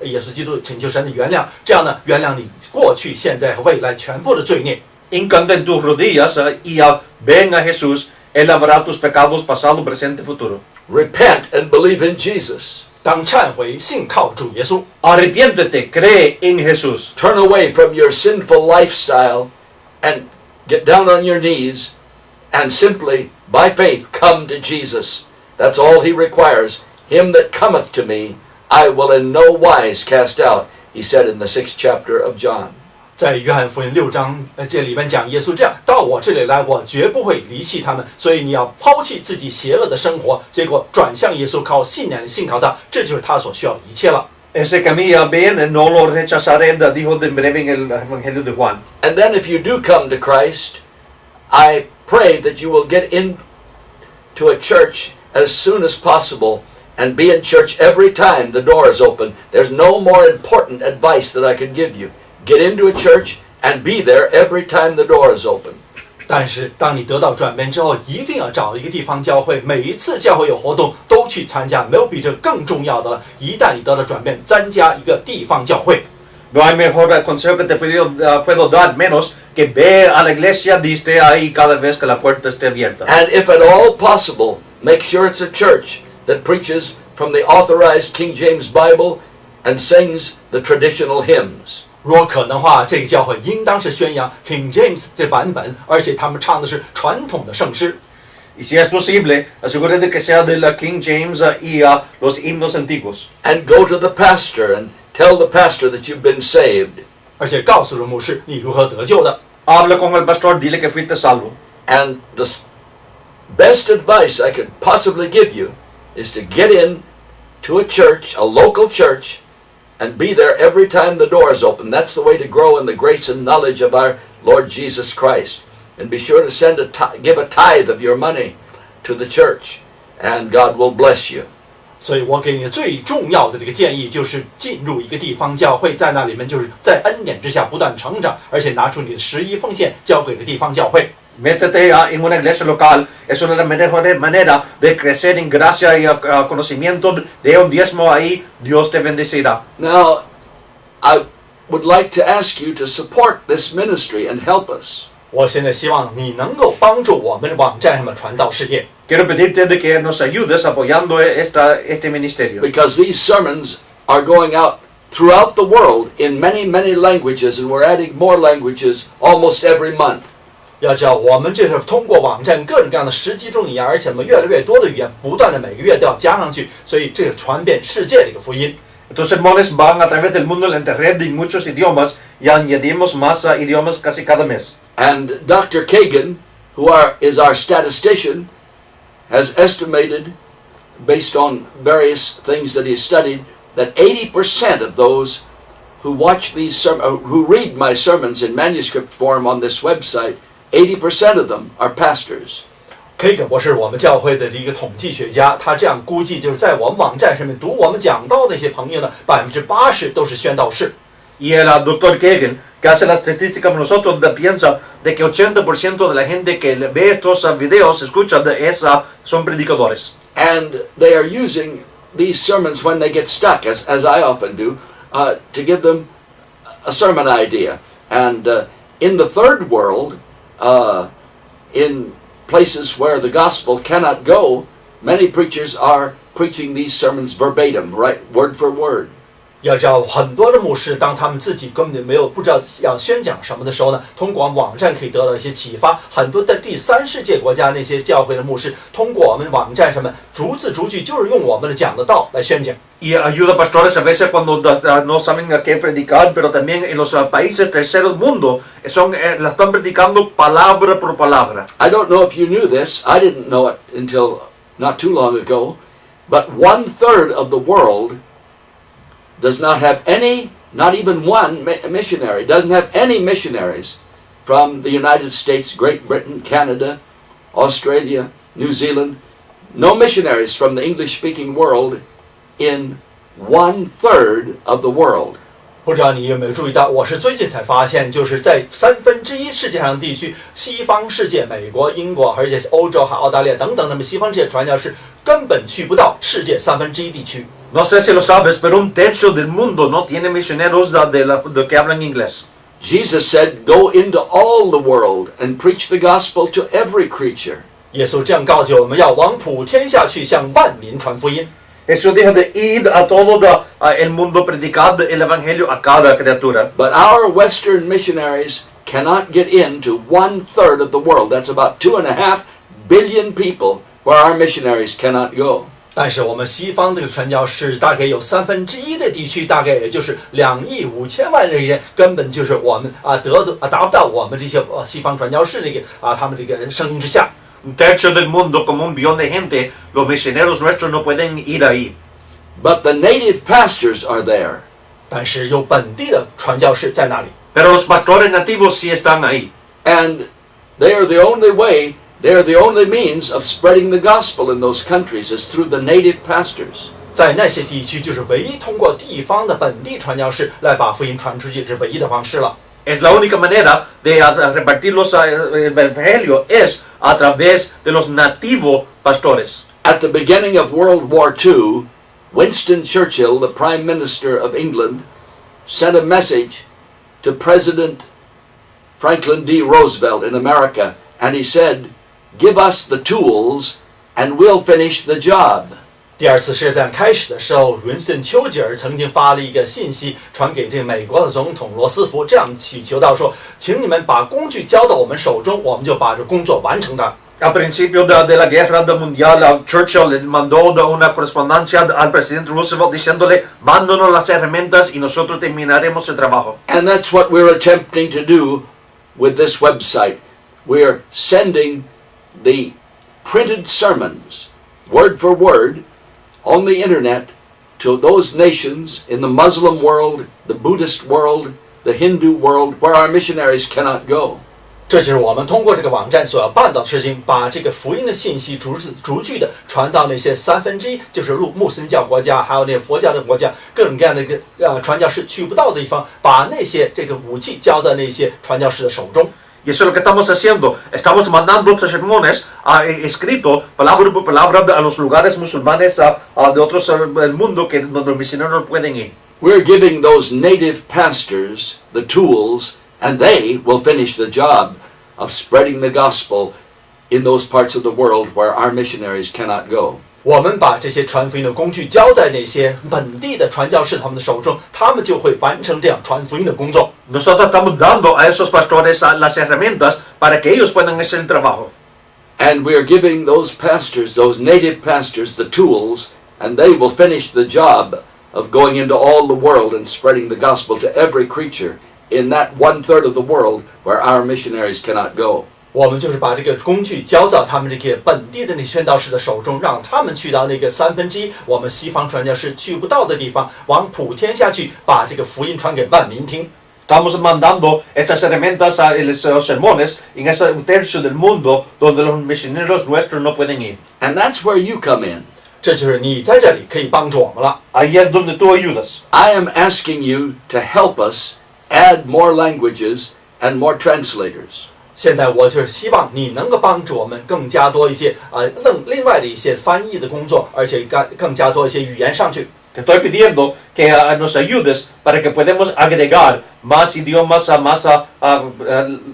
耶稣基督，请求神的原谅，这样呢，原谅你过去、现在和未来全部的罪孽。Hincante en tus rodillas y ven a Jesús, Él lavará tus pecados pasado, presente, futuro. Repent and believe in Jesus. 当忏悔，信靠主耶稣。Arrepiéntete, cree en Jesús. Turn away from your sinful lifestyle and get down on your knees and simply, by faith, come to Jesus. That's all He requires. Him that cometh to me, I will in no wise cast out, He said in the 6th chapter of John. 在约翰福音6章这里面讲耶稣这样，到我这里来，我绝不会离弃他们。所以你要抛弃自己邪恶的生活，结果转向耶稣，靠信仰信靠他，这就是他所需要的一切了。Ese camino bien, no lo rechazaré, dijo de breve en el Evangelio de Juan. And then if you do come to Christ, I pray that you will get into a church as soon as possible and be in church every time the door is open. There's no more important advice that I could give you. Get into a church and be there every time the door is open. 但是当你得到转变之后，一定要找一个地方教会，每一次教会有活动都去参加，没有比这更重要的了。一旦你得到转变，参加一个地方教会。No hay mejor consejo que te puedo dar menos que ve a la iglesia y esté ahí cada vez que la puerta esté abierta. And if at all possible, make sure it's a church that preaches from the authorized King James Bible and sings the traditional hymns. 如果可能的话，这个教会应当是宣扬 King James 这版本，而且他们唱的是传统的圣诗。Y si es posible, asegúrate que sea de la King James y los himnos antiguos. And go to the pastor and tell the pastor that you've been saved. 而且告诉了牧师你如何得救的。Habla con el pastor, dile que fuiste salvo. And the best advice I could possibly give you is to get in to a church, a local church, and be there every time the door is open. That's the way to grow in the grace and knowledge of our Lord Jesus Christ. And be sure to give a tithe of your money to the church, and God will bless you. 所以我给你最重要的这个建议就是进入一个地方教会，在那里面就是在恩典之下不断成长，而且拿出你的11奉献交给了地方教会。Métete en una iglesia local, es una de las mejores maneras de crecer en gracia y conocimiento. De un diezmo ahí, Dios te bendecirá. Now, I would like to ask you to support this ministry and help us. 我现在希望你能够帮助我们的网站上的传道事业。Quiero pedirte de que nos ayudes apoyando este ministerio. because these sermons are going out throughout the world in many, many languages, and we're adding more languages almost every month. 要知道，我们这是通过网站各种各样的10几种语言，而且我们越来越多的语言，不断的每个月都要加上去，所以这是传遍世界的一个福音。Estos sermones van a través del mundo en la internet en muchos idiomas y añadimos más idiomas casi cada mes. And Dr. Kagan, is our statistician, has estimated, based on various things that he studied, that 80% of those who watch who read my sermons in manuscript form on this website, 80% of them are pastors. Kagan 博士，我们教会的一个统计学家，他这样估计，就是在我们网站上面读我们讲道的那些朋友呢，80%都是宣道士。Y el doctor Kagan, que hace la estadística con nosotros, piensa de que 80% de la gente que ve estos videos, escucha, son predicadores. And they are using these sermons when they get stuck, as I often do, to give them a sermon idea. And in the third world, in places where the gospel cannot go, many preachers are preaching these sermons verbatim, right, word for word. 要知道，很多的牧师，当他们自己根本不知道要宣讲什么的时候呢，通过网站可以得到一些启发。很多的第三世界国家那些教会的牧师，通过我们网站上面逐字逐句，就是用我们的讲的道来宣讲。Y ayuda a pastores a veces cuando no saben a qué predicar, pero también en los países terceros mundo la están predicando palabra por palabra. I don't know if you knew this. I didn't know it until not too long ago. But 1/3 of the world does not have any, not even one missionary, doesn't have any missionaries from the United States, Great Britain, Canada, Australia, New Zealand. No missionaries from the English-speaking world in 1/3 of the world. 不知道你有没有注意到，我是最近才发现，就是在1/3世界上的地区，西方世界，美国、英国，而且欧洲、还澳大利亚等等，那么西方世界传教士根本去不到世界1/3地区。No sé si lo sabes, pero 1/3 del mundo no tiene misioneros de que hablan inglés. Jesus said, "Go into all the world and preach the gospel to every creature." 耶稣这样告诫我们要往普天下去，向万民传福音。Jesús dijo de ir a todo el mundo, predicar el evangelio a cada criatura. But our Western missionaries cannot get into 1/3 of the world. That's about 2.5 billion people where our missionaries cannot go. 但是我们西方这个传教士大概有1/3的地区，大概也就是2亿5千万的人，根本就是我们达不到我们这些西方传教士这个他们这个声音之下。1/3 del mundo, como 1 billón de gente, los misioneros nuestros no pueden ir ahí. But the native pastors are there. 但是有本地的传教士在那里。Pero los pastores nativos sí están ahí. And they are the only way, they are the only means of spreading the gospel in those countries is through the native pastors. 在那些地区，就是唯一通过地方的本地传教士来把福音传出去，是唯一的方式了。Es la única manera de repartir el evangelio es a través de los nativos pastores. At the beginning of World War II, Winston Churchill, the Prime Minister of England, sent a message to President Franklin D. Roosevelt in America, and he said, "Give us the tools and we'll finish the job." 第二次世界大战开始的时候，Winston 丘吉尔曾经发了一个信息传给这个美国的总统罗斯福，这样祈求到说，请你们把工具交到我们手中，我们就把这工作完成的。Al principio de la guerra mundial, Churchill le mandó una correspondencia al presidente Roosevelt diciéndole, mándanos las herramientas y nosotros terminaremos el trabajo. And that's what we're attempting to do with this website. We're sending the printed sermons, word for word, on the internet to those nations in the Muslim world, the Buddhist world, the Hindu world, where our missionaries cannot go. 这就是我们通过这个网站所要办到的事情，把这个福音的信息逐字逐句的传到那些1/3，就是穆斯林教国家，还有那些佛教的国家，各种各样的一个传教士去不到的地方，把那些这个武器交到那些传教士的手中。Y eso es lo que estamos haciendo. Estamos mandando estos sermones escritos palabra por palabra a los lugares musulmanes de otros del mundo donde los misioneros no pueden ir. We're giving those native pastors the tools, and they will finish the job of spreading the gospel in those parts of the world where our missionaries cannot go. 我们把这些传福音的工具交在那些本地的传教士他们的手中，他们就会完成这样传福音的工作。Nosotros estamos dando a esos pastores las herramientas para que ellos puedan hacer el trabajo. And we are giving those pastors, those native pastors, the tools, and they will finish the job of going into all the world and spreading the gospel to every creature in that 1/3 of the world where our missionaries cannot go. 我们就是把这个工具交到他们这个本地的那宣道士的手中，让他们去到那个1/3我们西方传教士去不到的地方，往普天下去，把这个福音传给万民听。Estamos mandando estas herramientas a los sermones en ese tercio del mundo donde los misioneros nuestros no pueden ir. And that's where you come in. 这就是你在这里可以帮助我们了。Ahí es donde tú ayudas. I am asking you to help us add more languages and more translators. 现在我就是希望你能够帮助我们更加多一些另外的一些翻译的工作，而且更加多一些语言上去。Te estoy pidiendo que nos ayudes para que podamos agregar más idiomas a más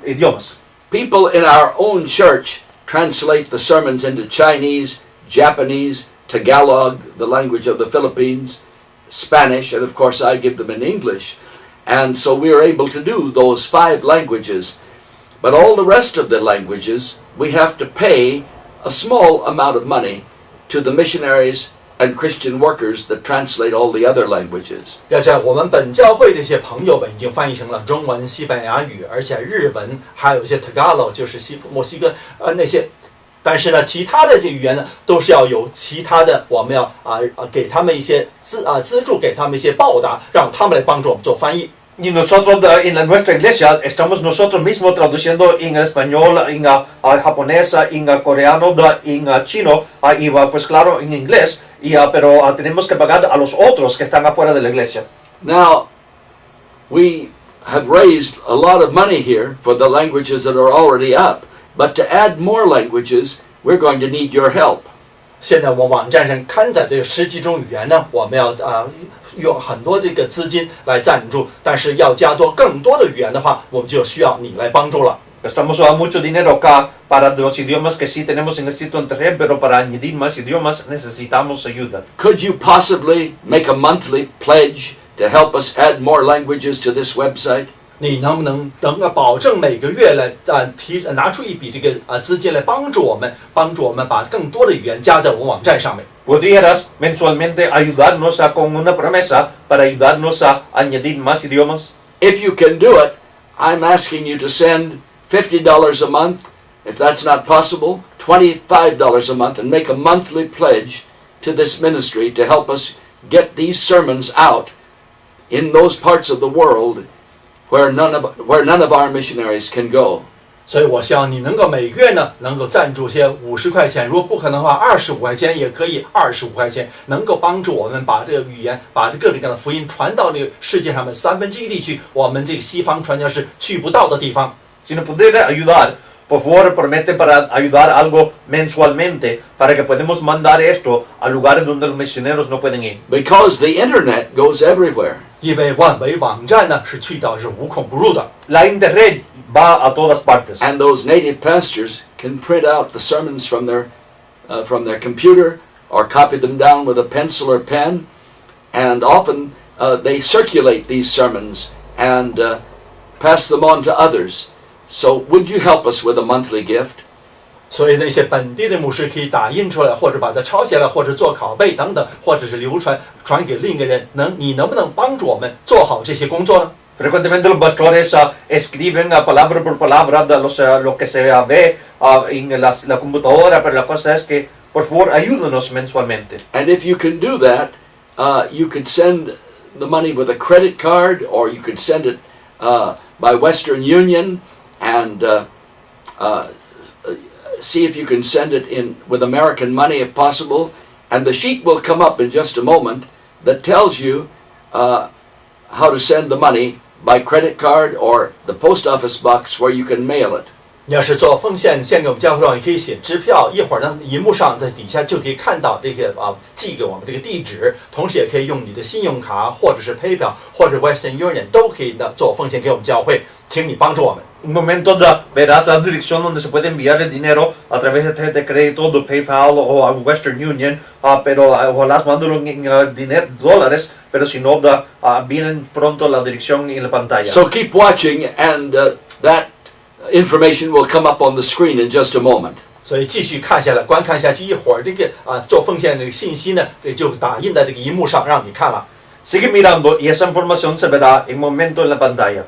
idiomas. People in our own church translate the sermons into Chinese, Japanese, Tagalog, the language of the Philippines, Spanish, and of course I give them in English. And so we are able to do those 5 languages. But all the rest of the languages, we have to pay a small amount of money to the missionaries and Christian workers that translate all the other languages. 要在我们本教会这些朋友们已经翻译成了中文、西班牙语，而且日文，还有一些 Tagalog， 就是墨西哥那些。但是呢，其他的这语言呢，都是要有其他的，我们要给他们一些资助，给他们一些报答，让他们来帮助我们做翻译。Y nosotros en nuestra iglesia estamos nosotros mismos traduciendo en español, en japonés, en coreano, en chino y pues claro en inglés, pero tenemos que pagar a los otros que están afuera de la iglesia. Now, we have raised a lot of money here for the languages that are already up, but to add more languages, we're going to need your help. 现在我们网站上刊载这个10几种语言呢，我们要用很多这个资金来赞助，但是要加多更多的语言的话，我们就需要你来帮助了。Gastamos mucho dinero acá para los idiomas que sí tenemos en el sitio internet, pero para añadir más idiomas necesitamos ayuda. Could you possibly make a monthly pledge to help us add more languages to this website? 你能不能保证每个月来拿出一笔这个资金来帮助我们把更多的语言加在我们网站上面？ ¿Podrías mensualmente ayudarnos con una promesa para ayudarnos a añadir más idiomas? If you can do it, I'm asking you to send $50 a month. If that's not possible, $25 a month, and make a monthly pledge to this ministry to help us get these sermons out in those parts of the world where none of our missionaries can go. 所以我希望你能够每个月呢能够赞助些50块钱，如果不可能的话，25块钱也可以，25块钱能够帮助我们把这个语言，把这各种各样的福音传到那个世界上面1/3地区，我们这个西方传教士去不到的地方。Si nos pudiera ayudar, por favor, promete para ayudar algo mensualmente para que podamos mandar esto a lugares donde los misioneros no pueden ir. Because the internet goes everywhere. 因为万维网站呢是去到是无孔不入的。 La internet va a todas partes. And those native pastors can print out the sermons from their computer or copy them down with a pencil or pen. And often they circulate these sermons and pass them on to others. So would you help us with a monthly gift? 所以那些本地的牧师可以打印出来，或者把它抄下来，或者做拷贝等等，或者是流传给另一个人。你能不能帮助我们做好这些工作呢？ Frecuentemente los pastores escriben palabra por palabra de lo que se ve en la computadora, pero la cosa es que, por favor, ayúdanos mensualmente. And if you can do that, you could send the money with a credit card, or you could send it by Western Union, and see if you can send it in with American money if possible. And the sheet will come up in just a moment that tells you how to send the money by credit card or the post office box where you can mail it. 你要是做奉献献给我们教会的话，你可以写支票，一会儿呢，荧幕上在底下就可以看到这个寄给我们这个地址，同时也可以用你的信用卡或者是 PayPal 或者 Western Union 都可以的做奉献给我们教会，请你帮助我们。Un momento verás la dirección donde se puede enviar el dinero a través de tarjeta de crédito, de PayPal o a Western Union, pero ojalá mándalo en dólares, pero si no, vienen pronto la dirección en la pantalla. So keep watching, and that information will come up on the screen in just a moment. 所以继续看下来，观看下去，一会儿这个做奉献这个信息呢，这就打印在这个荧幕上让你看了。Sigue mirando y esa información se verá en momento en la pantalla.